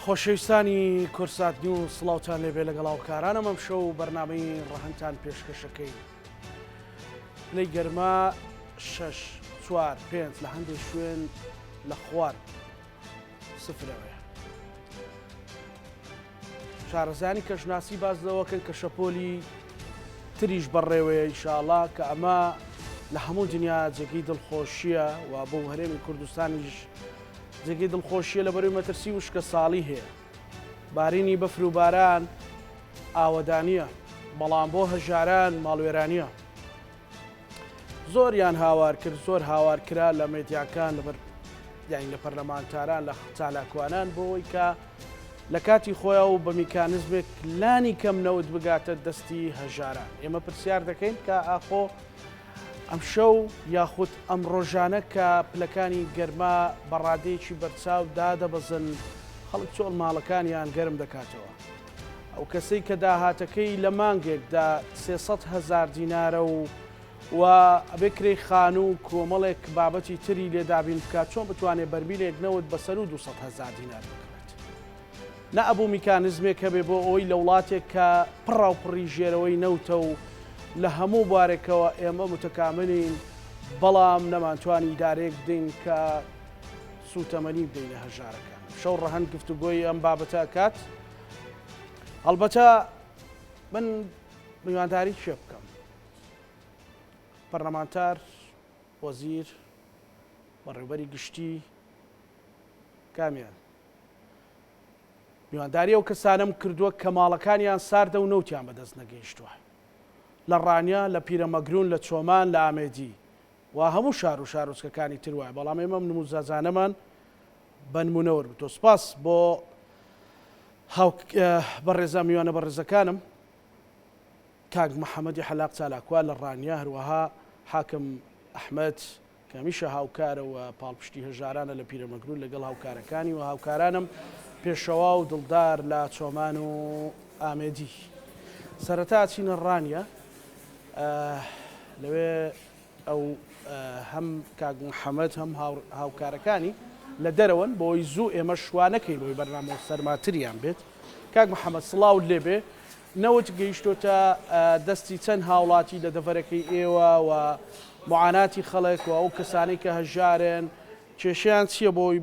خۆشەویستانی کورسات نیوز سڵاوتان لێبێ لەگەڵ هاوکارانم ئەم شەو بەرنامەی ڕەهەنتان پێشکەشەکەی لەی گەرما 6 4 5 لە هەندێک شوێن لە خوار سفرەوەیە. شارەزانی کەژناسی بازەوەکەن کە شەپۆلی تریش بەڕێوەیە ئینشاءڵڵا کە ئەمە لە هەموو دنیا جێگەی دڵخۆشیە و بۆ هەرێمی کوردستانیش جێگەی دڵخۆشیە لە بەروی مەترسی وشکە ساڵی هەیە. بارینی بەفر و باران ئاوەدانیە، بەڵام بۆ هەژاران ماڵوێرانیە. زۆریان هاوار کرد، زۆر هاوارکرا لە مێدیاکان لەبەر یانی لە پەرلەمانتاران لە چالاکوانان بۆەوەی کە لە کاتی خۆیان و بە میکانزمێک لانی کەم نەوت بگاتە دەستی هەژاران. ئێمە پرسیار دەکەین کە ئاخۆ ئەم شەو یاخود ئەم ڕۆژانە کە پلەکانی گەرما بەڕادەیەکی بەرچاو دادەبەزن خەڵک چۆڵ ماڵەکانیان گەرم دەکاتەوە. ئەو کەسەی کە داهاتەکەی لە مانگێکدا 300,000 دینارە و ئەبێکرێ خان و کۆمەڵێک بابەتی تری لێدابین بکات چۆن بتوانێت بەرمیلێک نەوت بەسەر و 200,000 دینار بکرێت. نەئەبوو میکانزمێک هەبێ بۆ ئەوی لە وڵاتێک کە پڕاو پڕی ژێرەوەی نەوتە و لە هەموو بارێکەوە ئێمە متەکاملین بەڵام نەمانتوانی ئیدارەیەک بدەین کە سوتەمەنی بدەینە هەژارەکان. شەو ڕەهەند گفتوگۆی ئەم بابەتە کات. هەڵبەتە من میوانداری شێ بکەم. پەرلەمانتار، وەزیر، بەڕێوەبەری گشتی کامیان میوانداری ئەو کەسانم کردووە کە ماڵەکانیان ساردە و نەوتیان بەدەست نەگەیشتووە لە ڕانیا، لە پیرەمەگرون، لە چۆمان، لە ئامێدی و هەموو شار و شارۆچکەکانی تر وایە. بەڵام ئێمە نموزەجانەمان بە نمونەوە بتۆ. سپاس بۆ بەڕێزە میوانە بەڕێزەکانم کاک محەممەدی حەلاق چالاکووا لە ڕانیا، هەروەها حاکم ئەحمەد کەمیشە هاوکارە و پاڵپشتی هەژارانە لە پیرەمەگرون لەگەڵ هاوکارەکانی و هاوکارانم پێشەوا و دڵدار لە چۆمان و ئامێدی. سەرەتا چینە ڕانیە لەوێ ئەو هەم کاک محەممەد هەم هاوکارەکانی لە دەرەوەن بۆی زوو ئێمە شوانەکەی بۆی بەرنامە سەرماتریان بێت. کاک محەممەد سڵاو لێبێ نەوت گەیشتۆتە دەستی چەند هاوڵاتی لە دەڤەرەکەی ئێوە و معاناتی خەڵک و ئەو کەسانی کە هەژارن کێشیان چییە بۆی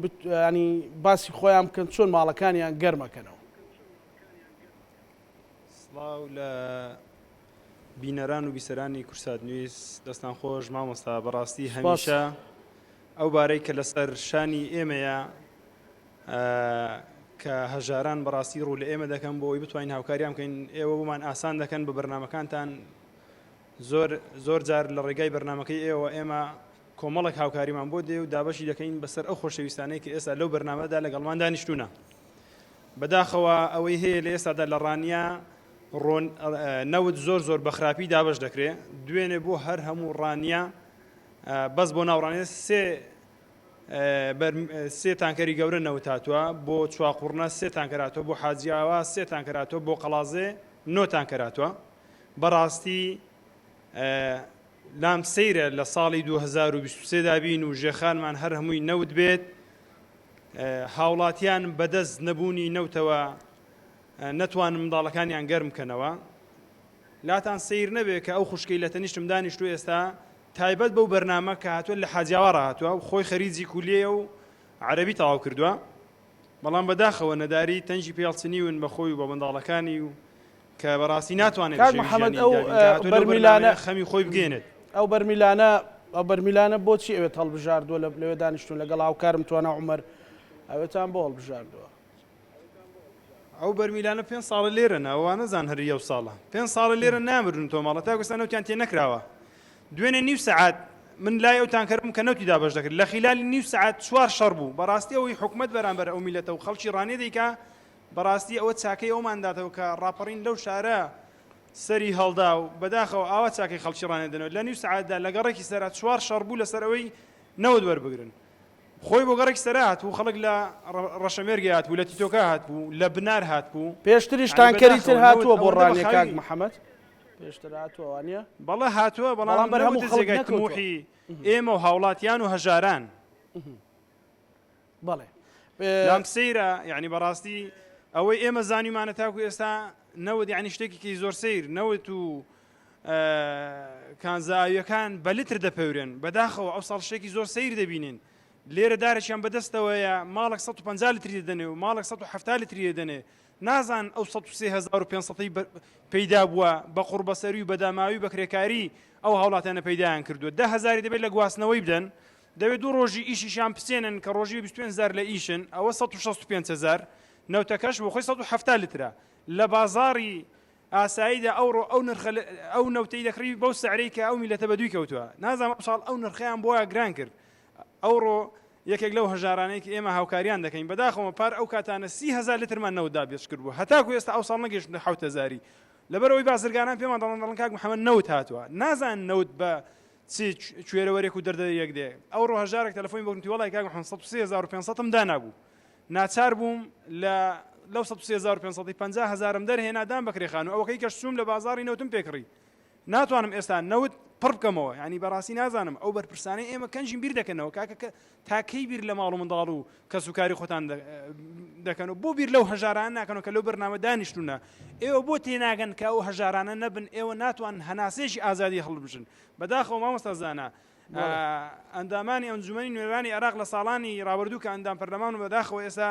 ینی باسی خۆیان بکەن چۆن ماڵەکانیان گەرمەکەنەوە. سڵاو لە بینەران و بیسەرانی کورسات نوێز دەستان خۆش مامۆستا. بەڕاستی هەمیشە ئەو بارەی کە لەسەر شانی ئێمەیە کە هەژاران بەڕاستی ڕوو لە ئێمە دەکەن بۆی بتوانین هاوکاریان بکەین. ئێوە بۆمان ئاسان دەکەن بە بەرنمەکانتان. زۆر جار لە ڕێگای بەرنمەکەی ئێوە ئێمە کۆمەڵێک هاوکاریمان بۆ دێ و دابەشی دەکەین بەسەر ئەو خۆشەویستانەی کە ئێستا لەو بەرنامەدا لەگەڵمان دانیشتوونە. بەداخەوە ئەوەی هەیە لە ئێستادا لە ڕانیا نەوت زۆر بە خراپی دابش دەکرێت. دوێنێ بۆ هەر هەموو ڕانیا بەس بۆ ناوڕانێ سێ تانکەری گەورە نەوت هاتووە، بۆ چواقوڕنە 3 تانکەراتەوە، بۆ حاجیاوە 3 تانکەراتەوە، بۆ قەڵازێ 9 تانکەراتەوە. بەڕاستی لام سەیرە لە ساڵی 2023 دابین و ژێخانمان هەر هەمووی نەوت بێت. هاوڵاتیان بەدەست نەبوونی نەوتەوە نەتوانن منداڵەکانیان گەرم بکەنەوە. لاتان سیر نەبێت کە ئەو خوشکەی لە تەنیشتم دانیشتو ئێستا تایبەت بەو بەرنامە کە هاتووە لە حاجیاوە ڕاهاتووە و خۆی خەریجی کولیە و عەرەبی تەواو کردووە. بەڵام بەداخەوە نەداری تەنجی پێڵچنیون بە خۆی و بە منداڵەکانی و کە بەڕاستی ناتوانێت بەرمیلانە خەمی خۆی بگێنێت. ئەو بەرمیلانە بۆچی ئەوێت هەڵبژاردووە لەوێ دانیشتون لەگەڵ هاوکارم توانە عومەر ئەوێتان بۆ هەڵبژاردووە؟ ئەو بەرمیلانە 5 ساڵە لێرەن، ئەوە نەزان هەر یەو ساڵە 5 ساڵە لێرە نامرن تۆماڵە تا گوستان نەوتیان تێ نەکراوە. دوێنێ نیو سەعات من لای ئەو تانکەرم کە نەوتی دابش دەکرد لە خلالی نیو سەعات 4 شەڕ بوو. بەڕاستی ئەوەی حکومەت بەرامبەر ئەو میلەتە و خەڵکی ڕانێ دەیکا بەڕاستی ئەوە چاکەی ئەومانداتەوە کە ڕاپەڕین لەو شارە سەری هەڵدا و بەداخەوە ئاوا چاکەی خەڵکی ڕانێ دەنەوە. لە نیو سەعاتدا لە گەڕێکی سەرات 4 شەڕ بوو لەسەر ئەوەی نەوت وەربگرن. خۆی بۆ گەڕێکی سەر هاتبوو، خەڵک لە ڕەشەمێرگی هاتبوو، لە تیتۆکا هاتبوو، لە بنار هاتبوو. پێشتریش تانکەری تر هاتووە بۆ ڕانیە کاک محەممەد؟ پێشتر هاتووە وانە؟ بەڵێ هاتووە، بەڵام بەر هەموو خەڵک طموحی ئێمە و هاوڵاتیان و هەژاران. بەڵێ لام سەیرە یعنی بەڕاستی ئەوەی ئێمە زانیمانە تاکو ئێستا نەوت یعنی شتێکی زۆر سیر نەوت و کانزاویەکان بە لتر دەپەورێن بەداخەوە ئەو ساڵ شتێکی زۆر سیر دەبینین لێرە دارێکیان بەدەستەوەیە ماڵک 150 لتری دەنێ و ماڵک 170 لتری دەنێ نازان ئەو 13500 پەیدا بووە بە قوربەسەری و بەداماوی بە کرێکاری ئەو هاوڵاتیانە پەیدایان کردووە 10,000 دەبێت لە گواستنەوەی بدەن دەوێت دوو ڕۆژی ئیشیشیان پسێنن کە ڕۆژی 25,000 لە ئیشن ئەوە 165,000 نەوتەکەش بۆ خۆی 170 لترە لە بازاڕی ئاساییدا ئەوڕۆ ئەو نەوتەی دەکڕی بەو سعرەی کە ئەو میلەتە بەدووی کەوتووە نازانم ئەمساڵ ئەو نرخیان بۆیە گران کرد ئەوڕۆ یەکێک لەو هەژارانەی کە ئێمە هاوکاریان دەکەین بەداخەوە پار ئەو کاتانە 30,000 لترمان نەوتدا بێش کرد بوو هەتاکو ئێستا ئەو ساڵ نەگەیشتە 7,000 لەبەرەوەی بازرگانان پێمان دەڵێن کاک محەممەد نەوت هاتووە نازان نەوت بە کوێرەوەرێک و دەردە یەک دێ ئەوڕۆ هەژارێک تەلەفۆنی بۆنتی وڵی کاک محەممەد 13500 دانابوو ناچار بووم لەو 135,000 دەرهێنادان بەکرێخان و ئەوەکەی کە سووم لە بازاری نەوتم پێکڕی ناتوانم ئێستا نەوت پڕ بکەمەوە ینی بەڕاستی نازانم ئەو بەرپرسانەی ئێمە کەنجین بیر دەکەنەوە کاکە تاکەی بیر لە ماڵ و منداڵ و کەس و کاری خۆتان دەکەن و بۆ بیر لەو هەژاران ناکەنەوە کە لەو بەرنامە دانیشتونە ئێوە بۆ تێناگەن کە ئەو هەژارانە نەبن ئێوە ناتوان هەناسێکی ئازادی هەڵبژن بەداخەوە مامۆستازانە ئەندامانی ئەنجومەنی نوێرانی عێراق لە ساڵانی ڕابردوو کە ئەندام پەرلەمان و بەداخەوە ئێستا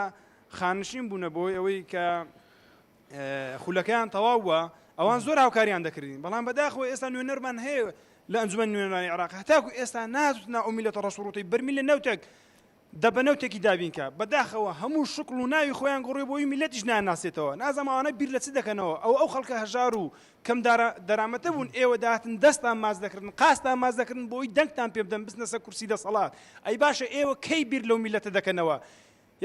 خانشین بوونە بۆی ئەوەی کە خولەکەیان تەواو بووە ئەوان زۆر هاوکاریان دەکردین بەڵام بەداخەوە ئێستا نوێنەرمان هەیە لە ئەنجومەن نوێنەرانی عێراق هەتاکو ئێستا ناتواننا ئەو میلەتە ڕەشوڕوتی بەرمیل لە نەوتێک دەبە نەوتێکی دابینکە بەداخەوە هەموو شکڵ و ناوی خۆیان گۆڕی بۆی میلەتیش ناناسێتەوە نازەماوانە بیر لە چ دەکەنەوە ئەو خەڵکە هەژار و کەم دەرامەتە بوون ئێوە داهاتن دەستان ماز دەکردن قاستان ماز دەکردن بۆی دەنگتان پێ بدەن بستنە سەر کورسی دەسەڵات ئەی باشە ئێوە کەی بیر لەو میلەتە دەکەنەوە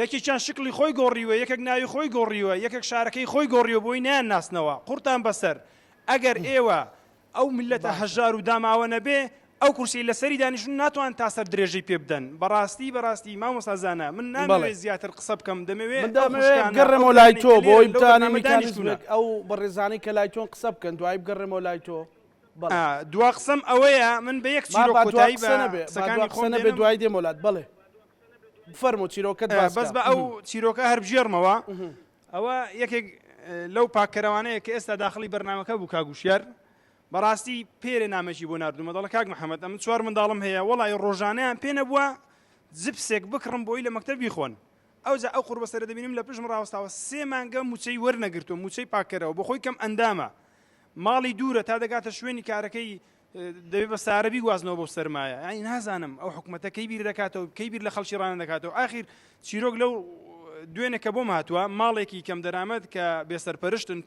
یەکێکیان شکلی خۆی گۆڕیوە یەکێک ناوی خۆی گۆڕیوە یەکێک شارەکەی خۆی گۆڕیوە بۆی نیان ناسنەوە قورتان بەسەر ئەگەر ئێوە ئەو میلەتە هەژار و داماوە نەبێ ئەو کورسی لەسەری دانیشتون ناتوان تا سەر درێژەی پێ بدەن بەڕاستی مامۆستازانە من نامەوێت زیاتر قسە بکەم دەمەوێت بگەڕێمەوە لای تۆ بۆی بتانی میکانیزمێک ئەو بەڕێزانەی کە لای تۆن قسە بکەن دوای بگەڕێمەوە لای تۆ دوا قسەم ئەوەیە من بە یەک چیرۆک کۆتایی قسەکانی خۆم بێ دوای دێم وڵات بڵێ فەرمو چیرۆکەت بەس بە ئەو چیرۆکە هەر بژێرمەوە ئەوە یەکێک لەو پاکەرەوانەیە کە ئێستا داخلی بەرنامەکە بوو کاگوشیار بەڕاستی پێرە نامەکی بۆ نردومە دەڵە کاک محەممەد ئەم 4 منداڵم هەیە وەڵی ڕۆژانەیان پێ نەبووە جپسێک بکڕم بۆی لە مەکتەب بیخۆن ئەوجا ئەو قوربەسەرە دەبینیم لە پشم ڕاوەستاوە 3 مانگە موچەی وەرنەگرتووە موچەی پاکەرەوە بۆ خۆی کەم ئەندامە ماڵی دوورە تا دەگاتە شوێنی کارەکەی دەبێت بە سارەبی گوازنەوە بۆ سەرمایە ئەی نازانم ئەو حکوومەتە کەی بیر دەکاتەوە کەی بیر لە خەڵکی ڕانە دەکاتەوە ئاخیر چیرۆک لەو دوێنێ کە بۆم هاتووە ماڵێکی کەم دەرامەت کە بێسەرپەرشتن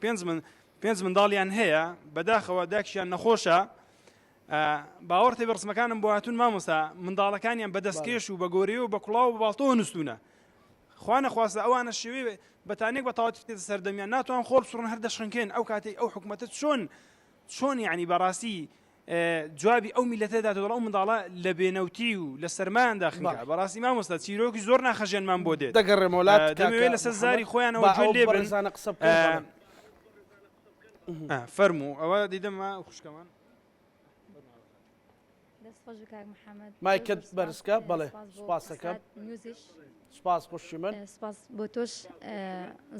5 منداڵیان هەیە بەداخەوە داکشیان نەخۆشە باوەڕتی بەڕسمەکانم بۆ هاتوون مامۆستا منداڵەکانیان بەدەستکێش و بە گۆرەوە و بە کوڵاو و باڵتۆ نووسونە خوا نەخواستە ئەوانە شێوێ بەتانێک بە تەواوەتی سەردەمیان ناتوان خۆڵ بسوڕن هەر دەشخنکێن ئەو کاتێک ئەو حکوومەتە چۆن یعنی بەڕاستی جوابی ئەو میلەتەدا دەڵ ئەو منداڵە لە بێنەوتی و لە سەرمایان داخنکە بەڕاستی مامۆستا چیرۆکی زۆر ناخەژێنمان بۆ دێت دەگەڕێمەوەلات دەمەوێت لەسەر زاری خۆیانەوە جوێن لێ بن فەرموو ئەوە دیدەمە خوشکەمان مایکت بەرزکە بەڵێ سپاسەکەم سپاس خۆشی من سپاس بۆ تۆش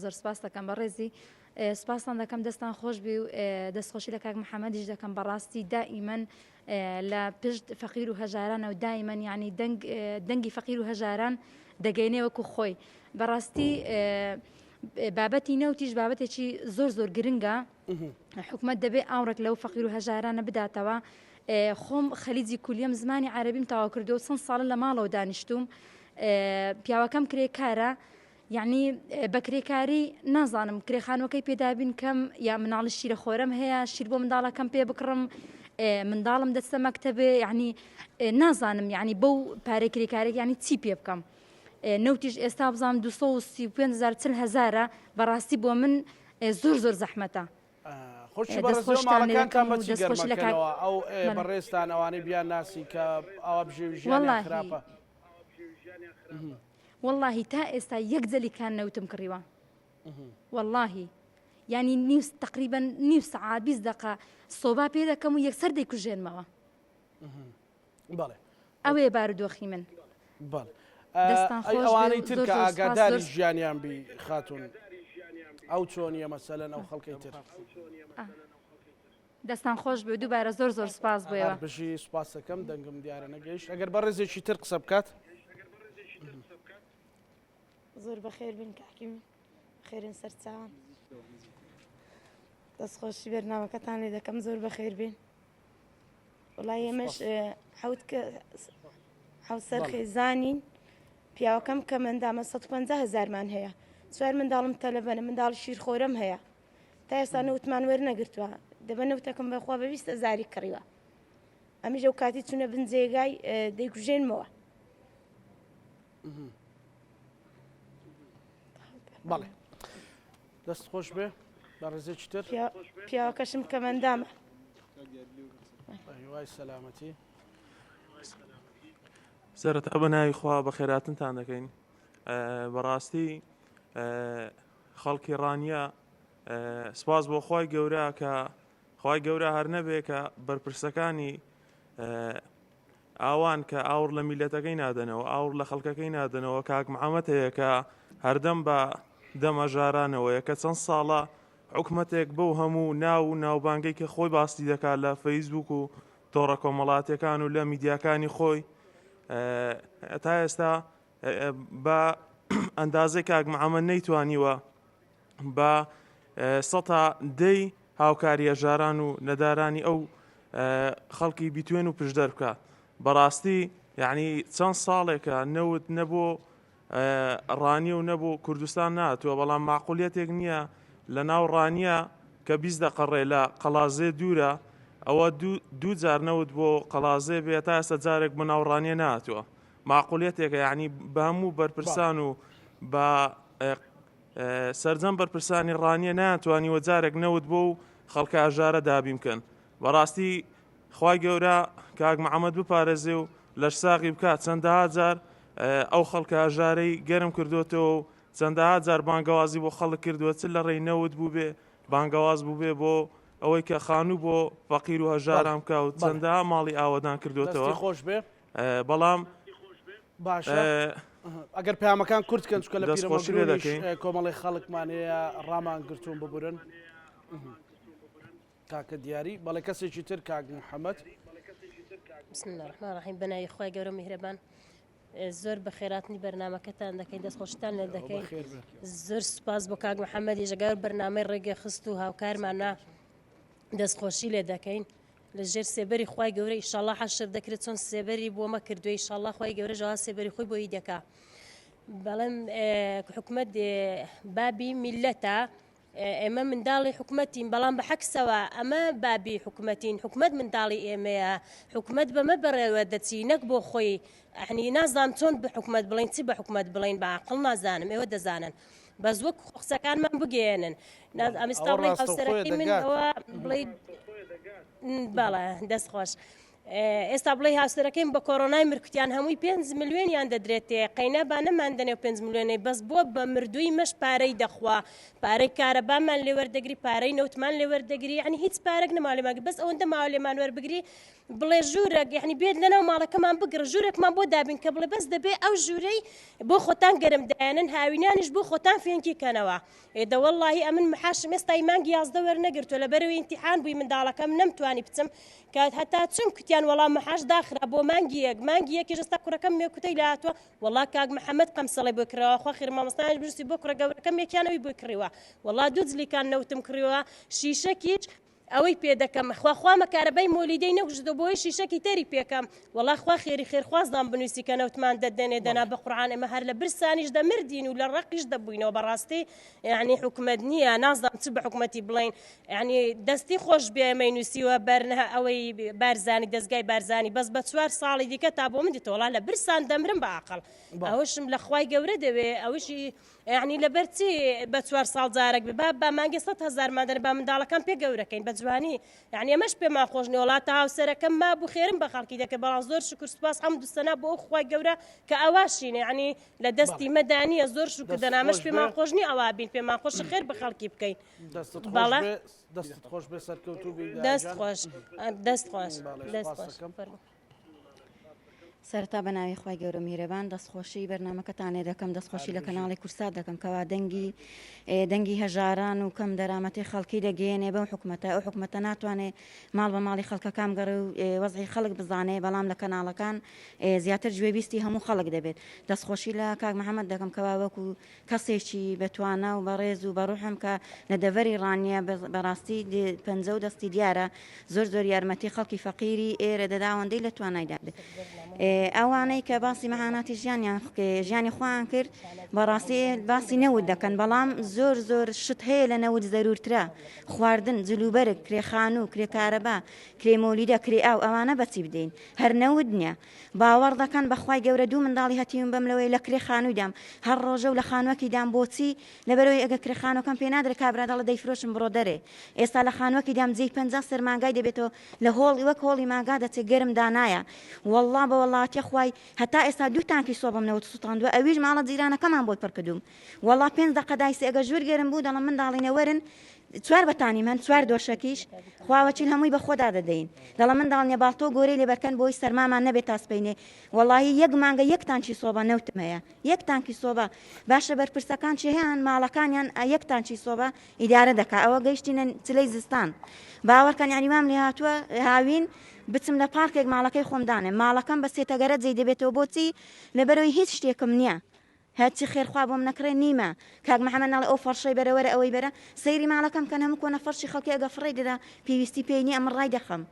زۆر سپاس دەکەم بە ڕێزی سپاسان دەکەم دەستان خۆش بی و دەستخۆشی لە کاک محەممەدیش دەکەم بەڕاستی دائیمەن لە پشت فەقیر و هەژارانە و دائیمەن یعنی دەنگی فەقیر و هەژاران دەگەینێ وەکو خۆی بەڕاستی بابەتی نەوتیش بابەتێکی زۆر گرنگە حکومەت دەبێ ئاورێک لەو فەقیر و هەژارانە بداتەوە خۆم خەلیجی کولیەم زمانی عەرەبیم تەواو کردو چەند ساڵە لە ماڵەوە دانیشتوم پیاوەکەم کرێکارە یعنی بە کرێکاری نازانم کرێخانەکەی پێدابین کەم یا مناڵی شیرە خۆرەم هەیە شیر بۆ منداڵەکەم پێ بکڕم منداڵم دەستە مەکتەبێ یعنی نازانم یعنی بەو پارەی کرێکارێک یعنی چی پێ بکەم نەوتیش ئێستا بزانم 235,000 بەڕاستی بۆ من زۆر زەحمەتە خۆشی بەڕێزماڵەکانتان بەچی گەرمەکەنەوە ئەو بەڕێستان ئەوانەی بیان ناسی کە ئەوە بژێژیان خراپە واللهی تا ئێستا یەک جەلیکان نەوتم کڕیوە واللهی ینی تقریبا نیو سەعات 20 دقە سۆبا پێ دەکەم و یەکسەر دەیکوژێنمەوە بەڵێ ئەوێ بارودۆخی من بەڵێ دەستان خۆش بێ و ئەوانەی زۆر ترکە زۆر ئاگاداری سوپاس، ژیانیان بی خاتون ئەو چۆنیە مەسەلەن ئەو خەڵکەی تر دەستان خۆش بێ و دووبارە زۆر زۆر سپاس بۆیەوە. بژی سوپاس دەکەم دەنگم دیارە نەگەیشت ئەگەر بە ڕێزێکی تر قسە بکات زۆر بەخێر بن کاکیم خێرن سەرچاوان دەستخۆشی بەرنامەکەتان لێ دەکەم زۆر بەخێر بین وڵای ئێمەش حەوت سەرخێزانین پیاوەکەم کە مندامە 150,000مان هەیە چوار منداڵم تەلەڤەنە منداڵ شیرخۆرم هەیە تا ئێستا نەوتمان وەرنەگرتووە دەبە نەوتەکەم بەخوا بە 20,000 کڕیوە ئەمیش ئەو کاتی چوونە بن جێگای دەیکوژێنمەوە. بەڵێ دەست خۆش بێ بە ڕێزێکی تر پیاوەکەشم کە مندامە وای سەلامەتی سەرەتا بە ناوی خوا بە خێراتنتان دەکەین بەڕاستی خەڵکی ڕانیە سپاس بۆ خی گەورە کە خی گەورە هەر نەبێ کە بەرپرسەکانی ئاوان کە ئاور لە میلەتەکەی نادەنەوە ئاور لە خەڵکەکەی نادەنەوە کاک محەممەد هەیە کە هەردەم بە دەمەژارانەوەیە کە چەند ساڵە حکومەتێک بەو هەموو ناو و ناوبانگەی کە خۆی باستی دەکات لە فەیسبوک و تۆڕە کۆمەڵاتەکان و لە میدیاکانی خۆی تا ئێستا بە ئەندازەی کاک محەممەد نەیتوانیوە بە 110 هاوکاری هەژاران و نەدارانی ئەو خەڵکی بیتوێن و پشدەر بکات بەڕاستی یعنی چەند ساڵێکە نەوت نەبوو ڕانیە و نەبوو کوردستان ناتوە بەڵام معقولیەتێک نییە لە ناو ڕانیە کە 20 دقەڕێ لە قەڵازێ دوورە ئەوە دوو جار نەوت بۆ قەڵازێ بێت تا ئێستا جارێک بە ناو ڕانیە ناتوە معقولیەتێکە یعنی بە هەموو بەرپرسان و بە سەرجەم بەرپرسانی ڕانیە ناتوانیوە جارێک نەوت بۆ و خەڵکە ئاژارە دابی بکەن بەڕاستی خی گەورە کاک محەممەد بپارێزێ و لەش ساقی بکات چەندەها جار ئەو خەڵکە ئاژارەی گەرم کردوێتەوە و چەندەها جار بانگەوازی بۆ خەڵک کردووە چ لە ڕێی نەوت بوو بێ بانگەواز بوو بێ بۆ ئەوەی کە خانوو بۆ فەقیر و هەژارام کا و چەندەها ماڵی ئاوەدان کردوێتەوە خۆش بێ بەڵام باشە ئەگەر پامەکان کورتکەن چکە لە دەستخۆشی لێ دەکەین کۆمەڵی خەڵکمان هەیە ڕامان گرتوون ببورن کاکە دیاری بەڵێ کەسێکی تر کاک محەممەد بسم الله الرحمن الرحیم بەناوی خۆی گەورە میهرەبان زۆر بە خێراتنی بەرنمەکەتان دەکەین دەستخۆشتان لێ دەکەین زۆر سوپاس بۆ کاک محەممەدی ژەگەر بەرنامەی ڕێگە خست و هاوکارمانە دەستخۆشی لێ دەکەین لە ژێر سێبەری خی گەورە ئیشاڵڵا حەشر دەکرێت چۆن سێبەری بۆمە کردووە ئیشاڵڵا خی گەورە ژەوا سێبەری خۆی بۆی دەکا بەڵام حکومەت بابی میلەتە ئێمە منداڵی حکومەتین بەڵام بە حەکسەوە ئەمە بابی حکومەتین حکومەت منداڵی ئێمەیە حکومەت بەمە بەڕێوە دەچی نەک بۆ خۆی ئەحنی نازان چۆن بە حکومەت بڵین چی بە حکومەت بڵین بە عقڵ نازانم ئێوە دەزانن بەس وەک قسەکانمان بگێنن ئەمستا بڵێ هەوسەرەکەی من ئەوە بڵێ باڵە دەستخۆش ئێستا بڵێ هاوسەرەکەیم بە کۆڕۆنای مرکوتیان هەمووی 5 ملیۆنیان دەدرێتێ قەینە با نەماندنێ 5 ملیۆنەی بەس بۆ بە مردووی مەش پارەی دەخوا پارەی کارەبامان لێوەردەگری پارەی نەوتمان لێوەردەگری ینی هیچ پارێک نەماڵێماگە بەس ئەوەندە ماوە لێمان وەربگری بڵێ ژوورێک یعنی بێت لەناو ماڵەکەمان بگرە ژوورێکمان بۆ دابین کە بڵێ بەس دەبێ ئەو ژوورەی بۆ خۆتان گەرم دایانن هاوینانیش بۆ خۆتان فێنکی کەنەوە ئێدە وەڵڵاهی ئەمن محاشم ئێستای مانگی 11 وەرنەگرتووە لەبەرەوەی ئیمتیحان بووی منداڵەکەم نەمتوانی بچم کات هەتا چم کوتیان وەڵام مەحاش داخرا بۆ مانگی یەکیش ئێستا کوڕەکەم مێکوتەی لاتوە وەڵا کاک محەممەد قەمسەڵی بۆ کراوە خوا خێر مامۆستایش برسی بۆ کوڕە گەورەکەم یەکیانەوەی بۆ کڕیوە وەڵا دوو جلیکان نەوتم کڕیوە شیشەکیچ ئەوەی پێ دەکەم خوا مەکارەبەی مۆلیدەی نەوژدە بۆی شیشەکی تەری پێکەم وەڵا خوا خێری خێرخوازدان بنووسی کە نەوتمان دەدەنێ دەنا بە قورعان ئێمە هەر لە برسانیش دەمردین و لە ڕقیش دەبووینەوە بەڕاستی یعنی حکومەت نییە نازدام چ بە حکومەتی بڵین یعنی دەستی خۆش بێمەی نووسیوە بەرنە ئەوەی بارزانی دەستگای بارزانی بەس بە 4 ساڵی دیکە تا بۆ من دیتەوەڵا لە برسان دەمرم بە عقڵ ئەوشم لە خوای گەورە دەوێ ئەوشی یعنی لەبەرچی بە 4 ساڵ جارێک با مانگی 100,000 مادەن با منداڵەکان پێ گەورەکەین بە جوانی یعنی ئەمەش پێما خۆشنی وڵاتە هاوسەرەکەم ما بوو خێرم بە خەڵکی دەکە بەڵام زۆر شکر سوپاس هەم دوستەنا بۆ خوای گەورە کە ئەواشینە یعنی لە دەستی مەدانیە زۆر شکر دەنامەش پێما خۆشنی ئەوا بین پێما خۆش خێر بە خەڵکی بکەین دەستت خۆش بێ سەرکەوتوو دەست خۆش دەست خۆش دەست خۆش سەرتا بە ناوی خی گەورە میهرەبان دەستخۆشی بەرنمەکەتانێ دەکەم دەستخۆشی لە کەناڵی کورسات دەکەم کەوا دەنگی هەژاران و کەم دەرامەتی خەڵکی دەگەێنێ بەو حکوومەتە ئەو حکوومەتە ناتوانێت ماڵ بە ماڵی خەڵکەکان گەڕێ و وەزعی خەڵک بزانێ بەڵام لە کەناڵەکان زیاتر گوێبیستی هەموو خەڵک دەبێت دەستخۆشی لە کاک محەممەد دەکەم کەوا وەکو کەسێکی بەتوانە و بەڕێز و بەڕوحم کە لە دەڤەری ڕانیە بەڕاستی پەنجە و دەستی دیارە زۆر یارمەتی خەڵکی فەقیری ئێرە دەداوەندەی لە توانایدا ئەوانەی کە باسی مەهاناتی ژیانی خۆیان کرد بەڕاستی باسی نەود دەکەن بەڵام زۆر شت هەیە لە نەود زەرورترە خواردن جلوبەرگ کرێخان و کرێکارەبا کرێمۆلیدە کرێ ئەوانە بەچی بدەین هەر نەود نییە باوەڕ دەکەن بەخوای گەورە دوو منداڵی هەتیون بەم لەوەی لە کرێخانوویدام هەر ڕۆژە و لە خانوەکیدام بۆچی لەبەرەوەی ئەگە کرێخانەکەم پێ نادرێت کابرادەڵە دەیفرۆشم بڕۆ دەرێ ئێستا لە خانوەکیدام جێی 50 سەرماگای دەبێتەوە لە هۆڵی وەک هۆڵی ماگا دەچێت گەرم دانایە والله بە وڵاتیە خوای هەتا ئێستا دوو تانکی سۆبم نەوت سووتاندووە ئەویش ماڵە جیرانەکەمان بۆ پڕکردوم والله 5 دقە دایسی ئەگە ژوور گەرم بوو دەڵم منداڵینە وەرن چوار بەتانی من چوار دۆشەکیش خواوەچین هەمووی بە خۆدا دەدەین دەڵە منداڵنیە باڵتۆ گۆرەی لێبەرکەن بۆی سەرمامان نەبێت تاسپینێ وەڵی یەک مانگە یەک تانکی سۆبە نەوتم هەیە یەک تانکی سۆبە باشە بەرپرسەکان چی هەیەیان ماڵەکانیان یەک تانکی سۆبە ئیدارە دەکا ئەوە گەیشتینە چلەی زستان باوەڕکەن یانیوام لێ هاتووە هاوین بچم لە پارکێک ماڵەکەی خۆمدانێ ماڵەکەم بە سێتەگەرە جێی دەبێتەوە بۆچی لەبەرەوەی هیچ شتێکم نییە هەرچی خێرخوا بۆم نەکرێ نیمە کاک محەممەد ناڵێ ئەو فەرشەی بەرەوەرە ئەوەی بەرە سەیری ماڵەکەم کە هەموو کۆنە فەرشی خەڵکی ئەگە فڕێ دەدا پێویستی پێی نییە ئەمە ڕای دەخەم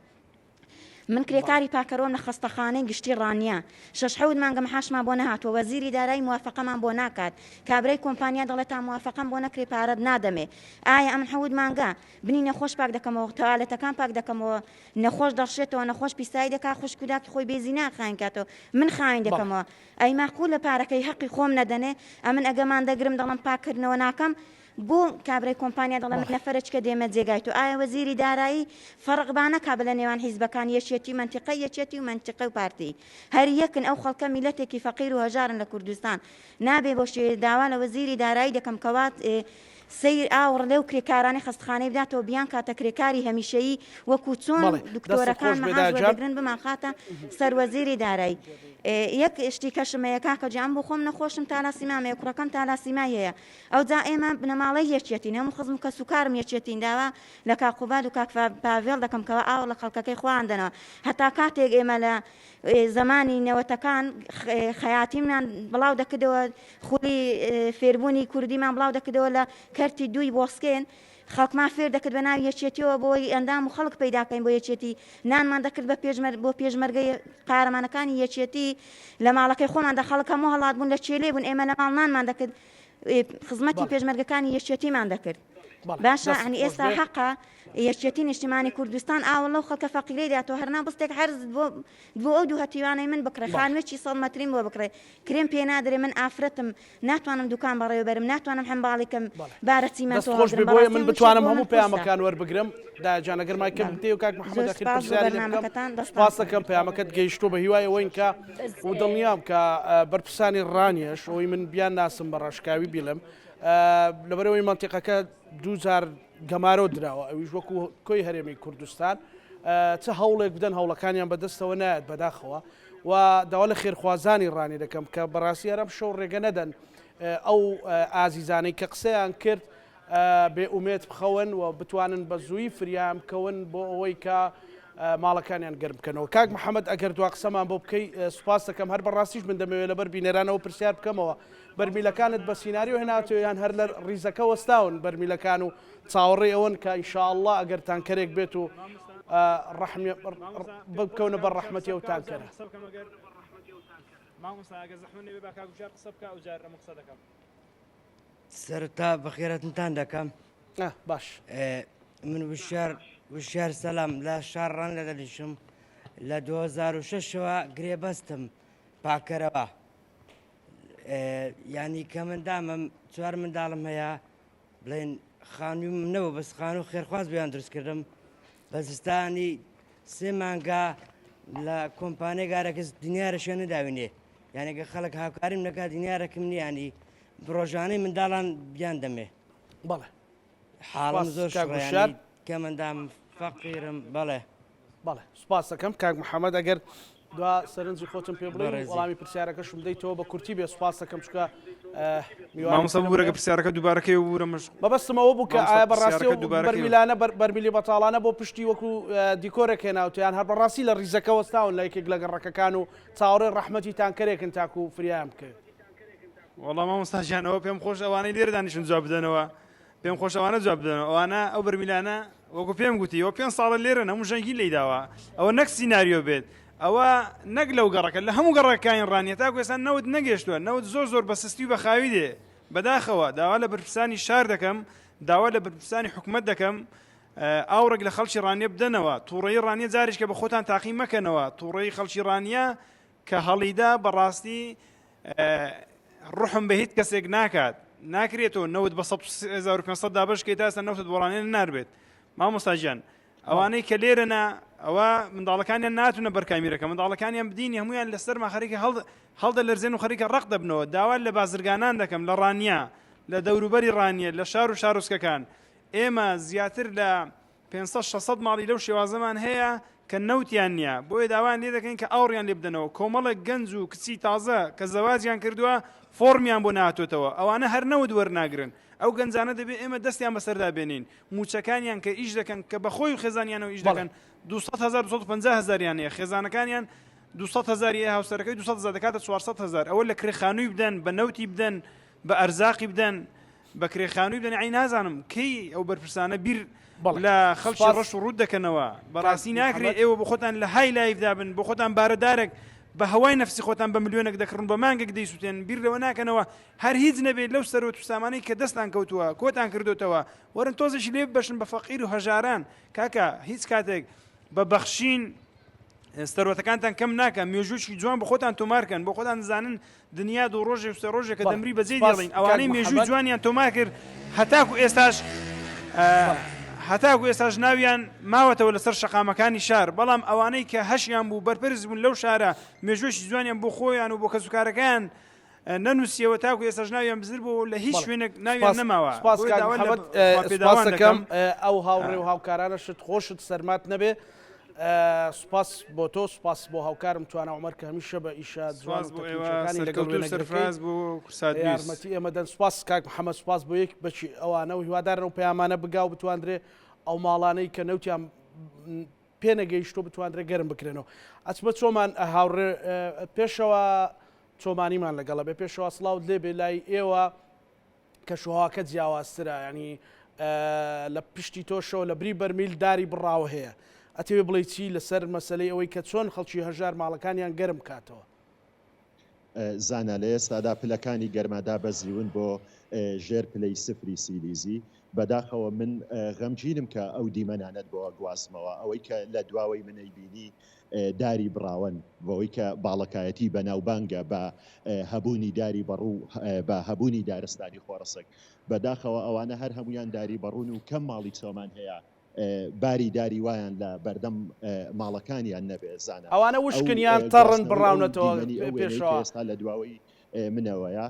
من کرێکاری پاکەرۆم لە خستەخانەی گشتی ڕانیە 6 مانگە محاشمان بۆ نەهاتوە وەزیری دارایی موافقەمان بۆ ناکات کابرای کۆمپانیا دەڵێت تا موافقەم بۆ نەکرێ پارەت نادەمێ ئایا ئەم 7 مانگە بنی نەخۆش پاک دەکەمەوە تەوالەتەکان پاک دەکەمەوە نەخۆش دەڕشێتەوە نەخۆش پیسایی دەکا خوشکوداکی خۆی بێزی ناخاین کاتەوە من خاین دەکەمەوە ئەی ماقول لە پارەکەی حەقی خۆم نەدەنێ ئەمن ئەگەمان دەگرم دەڵم پاکردنەوە ناکەم بۆ کابرای کۆمپانیا دەڵێ من نەفرەچکە دێمە جێگای تو ئایا وەزیری دارایی فەرقبانە کابل لە نێوان حیزبەکان یەکێتی منتیقە یەکێتی و منتیقە و پارتی هەر یەکن ئەو خەڵکە میلەتێکی فەقیر و هەژارن لە کوردستان نابێ بۆ شێ داوا لە وەزیری دارایی دەکەم کەوات سیر ئاوڕ لەو کرێکارانی خستخانەی بداتەوە بیان کاتە کرێکاری هەمیشەیی وەکو چۆن دکتۆرەکان مەحاز دەگرن بماخاتە سەروەزیری دارایی یەک شتی کەشمەیە کاکە جیان بۆ خۆم نەخۆشم تالاسیمامەیە کوڕەکەم تالاسیما هەیە ئەو جا ئێمە بنەماڵی یەکێتین هەموو خزم کە سوکارم یەکێتین داوا لە کاقوباد و کاک پاڤێڵ دەکەم کەەوە ئاو لە خەڵکەکەی خوااندنەوە هەتا کاتێک ئێمە لە زمانی نەوەتەکان خەیاتیمان بڵاو دەکردەوە خولی فێربوونی کوردیمان بڵاو دەکردەوە لە کەرتی دووی بۆسکێن خەڵکمان فێر دەکرد بە ناوی یەکێتیەوە بۆی ئەندام و خەڵک پەیداکەین بۆ یەکێتی نانمان دەکرد بۆ پێشمەرگەی قارەمانەکانی یەکێتی لە ماڵەکەی خۆمان دە خەڵک هەموو هەڵات بوون لە چێلێ بوون ئێمە لە ماڵ نانمان دەکرد خزمەتی پێشمەرگەکانی یەکێتیمان دەکرد باشە ئەنی ئێستا حەقا یەکێتی نیشتیمانی کوردستان ئاوە لەو خەڵکە فەقیرەی داتەوە هەرنا بستێک هەرز بۆ ئەو دوو هەتیوانەی من بکڕێ خانوێکی 100 مەترین بۆ بکڕێ کرێم پێ نادرێ من ئافرەتم ناتوانم دوکان بەڕێوە بەرم ناتوانم هەمباڵێکم بارە چیمەنتۆ من بتوانم هەموو پەیامەکان وەربگرم داجانەگەرمای کەم دێ و کاک محەممەد ئەخیر پرسیارەکەتان سپاس دەکەم پەیامەکەت گەیشتۆ بە هیوای ئەوەین کە و دڵنیام کە بەرپرسانی ڕانیەش ئەوەی من بیان ناسم بە ڕاشکاوی بیڵم لەبەرەوەی منتیقەکە 2000 گەمارۆ دراوە ئەویش وەکو کۆی هەرێمی کوردستان چه هەوڵێک بدەن هەوڵەکانیان بەدەستەوە نایەت بەداخەوە و داوا لە خێرخوازانی ڕانی دەکەم کە بەڕاستی ئەرەم شەو ڕێگە نەدەن ئەو ئازیزانەی کە قسەیان کرد بێ ئومێت بخەون و بتوانن بە زووی فریام بکەون بۆ ئەوەی کە ماڵەکانیان گەرم بکەنەوە کاک محەممەد ئەگەر دوا قسەمان بۆ بکەی سوپاس دەکەم هەر بەڕاستیش من دەمەوێت لەبەر بینێرانەوە پرسیار بکەمەوە بەرمیلەکانت بە سیناریۆ هێناتوێیان هەر لە ڕیزەکە وەستاون بەرمیلەکان و چاوەڕێ ئەوەن کە ئینشاءالله ئەگەر تانکەرێک بێت و بکەونە بەر ڕەحمەتی ئەو تانکەرە سەرتا بەخێرەتتان دەکەم باش من وشار سەلام لە شارڕان لە دەلیشم لە 2006ەوە گرێبەستم پاکەرەوە ینی کە مندامم 4 منداڵم هەیە بڵێن خانووی منەوە بەس خان و خێرخواز بیان دروستکردم بە زستانی 3 مانگا لە کۆمپانیای گارەکەس دنیارەشە نەداوینێ یانێگە خەڵک هاوکاریم نەکات دنیارەکەم نیانی ڕۆژانەی منداڵان بیان دەمێ بەڵێ حاڵم زۆر شڕیانی کە مندام فەقیرم بەڵێ بەڵێ سوپاس دەکەم کاک محەممەد ئەگەر دوا سەرنجی خۆتم پێ بڵێ وەڵامی پرسیارەکەشم دەیتەوە بە کورتی بێ سوپاس دەکەم چکە مامۆستا بوورەکە پرسیارەکە دووبارەکەی ورەمەش بەبەستمەوە بوو کە ئایا بەڕاستی بەرمیلانە بەرمیلی بەتاڵانە بۆ پشتی وەکو دیکۆرێک هێناوتیان هەر بەڕاستی لە ڕیزەکە وەستاون لە یەکێک لە گەڕەکەکان و چاوەڕێ ڕەحمەتی تانکەرێکن تاکو و فریام بکەوێت. وەڵام مامۆستاژیانەوە پێم خۆش ئەوانەی لێرە دانیشتن جواب بدەنەوە پێم خۆش ئەوانە جواب بدەنەوە ئەوانە ئەو بەرمیلانە وەکو پێم گوتی ئەوە 5 ساڵە لێرە هەموو ژەنگی لێداوە ئەوە نەک سیناریۆ بێت ئەوە نەک لەو گەڕەکە لە هەموو گەڕەکانی ڕانیە تاکو ئێستا نەوت نەگەشتووە نەوت زۆر بە سستی و بە خاوی دێ بەداخەوە داوا لە بەرپرسانی شار دەکەم داوا لە بەرپرسانی حکومەت دەکەم ئاورێک لە خەڵکی ڕانیە بدەنەوە تووڕەیی ڕانیە جارێککە بە خۆتان تاقی مەکەنەوە تووڕەیی خەڵکی ڕانیە کە هەڵیدا بەڕاستی ڕحم بە هیچ کەسێک ناکات ناکرێتەوە نەوت بە 1500 دابشکەیت تا ئێستا نەوتت بۆڕانێن ناربێت مامۆستاژیان ئەوانەی کە لێرەنە ئەوە منداڵەکانیان ناتونە بەرکامیرەکە منداڵەکانیان بدینی هەمویان لەسەر خەریکە هەڵدە لەرزێن و خەریکە ڕق دەبنەوە داوا لە بازرگانان دەکەم لە ڕانیە لە دەوروبەری ڕانیە لە شار و شارۆچکەکان ئێمە زیاتر لە 500-600 ماڵی لەو شێوازەمان هەیە کە نەوتیان نییە بۆیە داوان لێ دەکەین کە ئاوڕیان لێ بدەنەوە کۆمەڵێک گەنج و کچی تازە کە زەواجیان کردووە فۆرمیان بۆ نهاتوێتەوە ئەوانە هەر نەوت وەرناگرن ئەو گەنجانە دەبێت ئێمە دەستیان بەسەردا بێنین موچەکانیان کە ئیش دەکەن کە بەخۆی و خێزانیانەوە ئیش دەکەن 250,000 یانەیە خێزانەکانیان 200,000 هاوسەرەکەی 200,000 دەکاتە 400,000 ئەوە لە کرێخانووی بدەن بە نەوتی بدەن بە ئەرزاقی بدەن بە کرێخانووی بدەن عین نازانم کەی ئەو بەرپرسانە بیر لە خەڵکی ڕەش و ڕوود دەکەنەوە بەڕاستی ناکرێت ئێوە بۆ خۆتان لە های لایفدا بن بۆ خۆتان بارەدارێک بە هەوای نەفسی خۆتان بە ملیۆنێک دەکڕن بە مانگێک دەیسووتێن بیر لەوە ناکەنەوە هەر هیچ نەبێت لەو سەرۆت و سامانەی کە دەستان کەوتووە کۆتان کردوتەوە وەرن تۆزەش لێ بەشن بە فەقیر و هەژاران کاکە هیچ کاتێک بە بەخشین ستەرۆتەکانتان کەم ناکەن مێژووی جوان بە خۆتان تۆمارکەن بۆ خۆتان زانن دنیا دوو ڕۆژێ و سێ ڕۆژێک کە دەمری بەجێ دێڵین ئەوانەی مێژووی جوانیان تۆمار کرد هەتاکو ئێستاش ناویان ماوەتەوە لەسەر شەقامەکانی شار بەڵام ئەوانەی کە هەشیان بوو بەرپرس بوون لەو شارە مێژوێشی جوانیان بۆ خۆیان و بۆ کەسوکارەکان نەنووسیەوە تاکو ئێستاش ناویان بزر بوو لە هیچ شوێنێک ناویان نەماوە سپاس دەکەم ئەو هاوڕێ و هاوکارانە شت خۆشت سەرمات نەبێ سپاس بۆ تۆ سپاس بۆ هاوکارم توانە عومەر کە هەمیشە بە ئیشە یارمەتی ئێمە دەن سپاس کاک محەممەد سپاس بۆ یەک بەچی ئەوانە و هیوادارن و پەیامانە بگاو بتواندرێ ئەو ماڵانەی کە نەوتیان پێنەگەیشتۆ بتواندرێ گەرم بکرێنەوە ئەچمە چۆمان هاوڕێ پێشەوە چۆمانیمان لەگەڵە بێ پێشەوە سڵاوت لێ بێ لای ئێوە کە شوهاکە جیاوازترە ینی لە پشتی تۆشەوە لە بری بەرمیل داری بڕاو هەیە ئەتەوێ بڵێ چی لەسەر مەسلەی ئەوەی کە چۆن خەڵکی هەژار ماڵەکانیان گەرم کاتەوە زانە لە ئێستادا پلەکانی گەرمادا بەزیون بۆ ژێر پلەی سفری سیلیزی بەداخەوە من غەمگینم کە ئەو دیمەنانەت بۆ گوازمەوە ئەوەی کە لە دواوەی منەی بینی داری بڕاون بۆەوەی کە باڵەکایەتی بەناوبانگە بە هەبوونی داری بەڕوو بە هەبوونی دارستانی خۆڕسک بەداخەوە ئەوانە هەر هەمویان داری بەڕون و کەم ماڵی چۆمان هەیە باری داری وایان لە بەردەم ماڵەکانیان نەبێ زانە ئەوانە وشکنیان تەڕن بڕاونەتەوە پێشەوە ئێستا لە دواوەی منەوەیە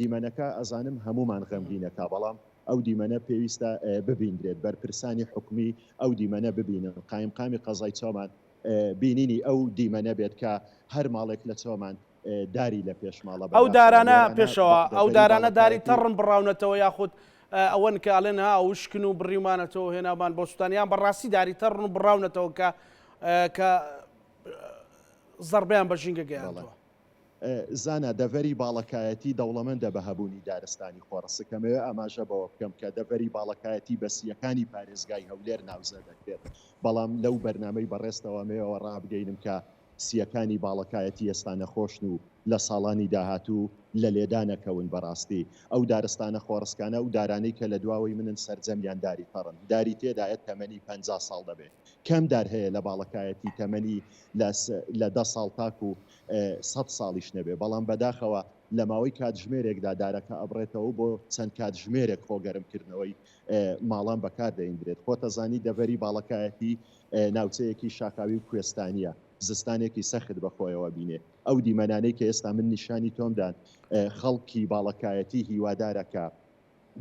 دیمەنەکە ئەزانم هەمومان غەمگینەکە بەڵام ئەو دیمەنە پێویستە ببیندرێت بەرپرسانی حکومی ئەو دیمەنە ببینن قایمقامی قەزای چۆمان بینینی ئەو دیمەنە بێت کە هەر ماڵێک لە چۆمان داری لە پێشماڵە ئەو دارانە پێشەوە ئەو دارانە داری تەڕن بڕاونەتەوە یاخود ئەوەن کە ئاڵێن ها وشکن و بڕیمانەتەوە هێنامان بۆ سوستانیان بەڕاستی داری تەڕن و بڕاونەتەوە کە زەربیان بە ژینگە گەیاندەوە زانە دەڤەری باڵەکایەتی دەوڵەمەندە بە هەبوونی دارستانی خۆڕسکەمەوە ئاماژە بەوە بکەم کە دەڤەری باڵەکایەتی بەسیەکانی پارێزگای هەولێر ناوزە دەکرێت بەڵام لەو بەرنامەی بەڕێستەوەمەوە ڕابگەینم کە سیەکانی باڵەکایەتی ئێستا نەخۆشن و لە ساڵانی داهاتوو لە لێدانەکەون بەڕاستی ئەو دارستانە خۆڕسکانە و دارانەی کە لە دواوەی منن سەرجەمیان داری تەڕن داری تێدایەت تەمەنی 50 ساڵ دەبێت کەم دار هەیە لە باڵەکایەتی تەمەنی لە 10 ساڵ تاک و 100 ساڵیش نەبێ بەڵام بەداخەوە لە ماوەی کاتژمێرێکدا دارەکە ئەبڕێتەوە بۆ چەند کاتژمێرێک خۆگەرمکردنەوەی ماڵان بەکار دەیندرێت خۆتەزانی دەڤەری باڵەکایەتی ناوچەیەکی شاکاوی و کوێستانیە زستانێکی سەخت بەخۆیەوە بینێ ئەو دیمەنانەی کە ئێستا من نیشانی تۆمدان خەڵکی باڵەکایەتی هیوادارەکە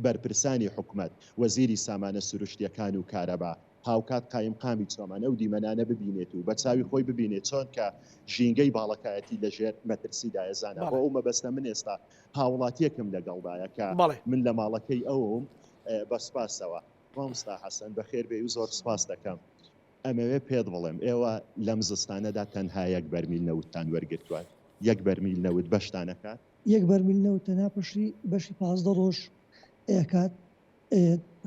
بەرپرسانی حکومت وەزیری سامانە سروشتیەکان و کارەبا هاوکات قایمقامی چۆمان ئەو دیمەنانە ببینێت و بە چاوی خۆی ببینێت چۆن کە ژینگەی باڵەکایەتی لەژێر مەترسیدایە زانە بۆ ئەو مەبەستە من ئێستا هاوڵاتیەکم لەگەڵدایە کە من لە ماڵەکەی ئەوم بە سپاسەوە مامۆستا حەسەن بەخێر بێ و زۆر سپاس دەکەم ئەمەوێ پێت بڵێم ئێوە لەم زستانەدا تەنها یەک بەرمیل نەوتتان وەرگرتووە یەک بەرمیل نەوت بەشتانەکات یەک بەرمیل نەوت تەنها بەشی 15 ڕۆژ ئەکات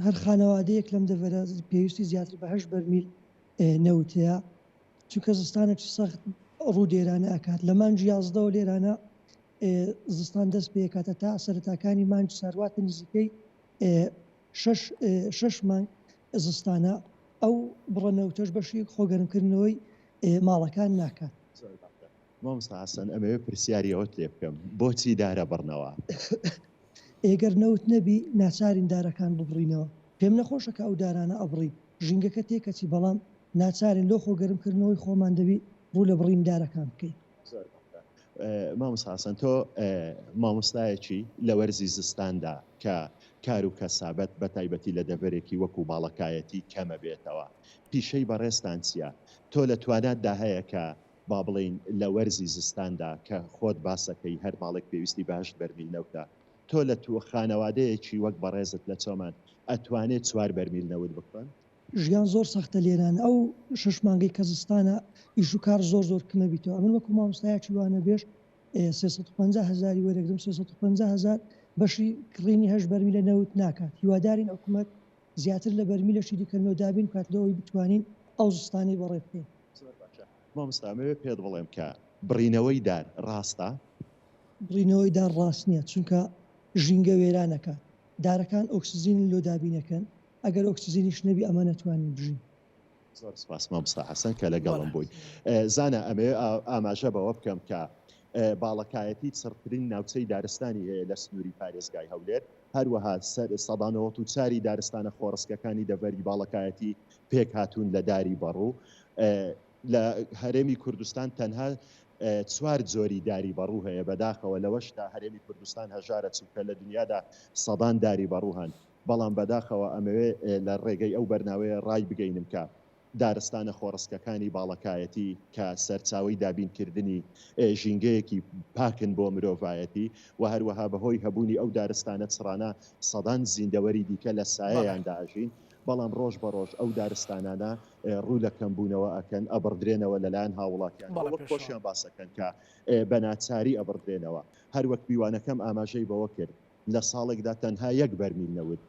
هەر خانەوادەیەک لەم دەڤەرە پێویستی زیاتر بە 8 بەرمیل نەوتەیە چونکە زستانێکی سەخت ڕوودێرانە ئەکات لە مانگی 11 لێرانە زستان دەست پێکاتە تا سەرەتاکانی مانگ سارواتە نزیکەی 6 مانگ زستانە ئەو بڕەنەوتەش بەشی خۆگەرمکردنەوەی ماڵەکان ناکات. مامۆستا حەسەن ئەمەوێ پرسیاریەوەت لێ بکەم بۆچی دارە بڕنەوە؟ ئێگەر نەوت نەبی ناچارین دارەکان ببڕینەوە پێم نەخۆشە کە ئەو دارانە ئەبڕی ژینگەکە تێکەچی بەڵام ناچارین لۆ خۆگەرمکردنەوەی خۆمان دەبی ڕوو لە بڕین دارەکان بکەین. مامۆستا حەسەن تۆ مامۆستایەکی لە وەرزی زستاندا کە کار و کەسابەت بە تایبەتی لە دەڤەرێکی وەکو باڵەکایەتی کەمە بێتەوە پیشەی بەڕێستان چییە؟ تۆ لە تواناتدا هەیە کە با بڵین لە وەرزی زستاندا کە خۆت باسەکەی هەر ماڵێک پێویستی بەهشت بەرمیل نەوتە تۆ لە تو خانەوادەیەکی وەک بەڕێزت لە چۆمان ئەتوانێت 4 بەرمیل نەوت بکڕن؟ ژیان زۆر سەختە لێران ئەو 6 مانگی کە زستانە ئیش و کار زۆر کمەبییتەوە من وەکو مامۆستایەکی وانە بێش 350,000 وەرەگرم 350,000 بەشی کڕینی 8 بەرمیلە نەوت ناکات هیوادارین حکوومەت زیاتر لە بەرمیلەشی دیکەنەوە دابین کات لەوەی بتوانین ئەو زستانی بەڕێ بکەین. مامۆستامەوێ پێت بڵێم کە بڕینەوەی دار ڕاستە؟ بڕینەوەی دار ڕاست نییە چونکە ژینگە وێرانەکە دارەکان ئۆکسسیژین لۆ دابینەکەن ئەگەر ئۆکسسیژینیش نەبی ئەمە نەتوانین بژین. زۆر سپاس مامۆستا حەسەن کە لەگەڵم بووی. زانە ئەمێ ئاماژە بەوە بکەم کە باڵەکایەتی سەرترین ناوچەی دارستانی هەیە لە سنووری پارێزگای هەولێر هەروەها سەدانەوە و چاری دارستانە خۆڕستکەکانی دەڤەری باڵەکایەتی پێک هاتوون لە داری بەڕوو لە هەرێمی کوردستان تەنها 4 جۆری داری بەڕوو هەیە بەداخەوە لەوەشتا هەرێمی کوردستان هەژارە چووکە لە دنیادا سەدان داری بەڕوو هەن بەڵام بەداخەوە ئەمەوێ لە ڕێگەی ئەو بەرناوەیە ڕای بگەینم کە دارستانە خۆڕستکەکانی باڵەکایەتی کە سەرچاوی دابینکردنی ژینگەیەکی پاکن بۆ مرۆڤایەتی و هەروەها بەهۆی هەبوونی ئەو دارستانە چڕانە سەدان زیندەوەری دیکە لە سایەیاندا ئەژین بەڵام ڕۆژ بە ڕۆژ ئەو دارستانانە ڕوو لە کەمبوونەوە ئەکەن ئەبڕدرێنەوە لەلایەن هاوڵاتیان خۆشیان باسەکەن کە بە ناچاری ئەبڕدرێنەوە هەروەک میوانەکەم ئاماژەی بەوە کرد لە ساڵێکدا تەنها 1 بەرمیل نەوت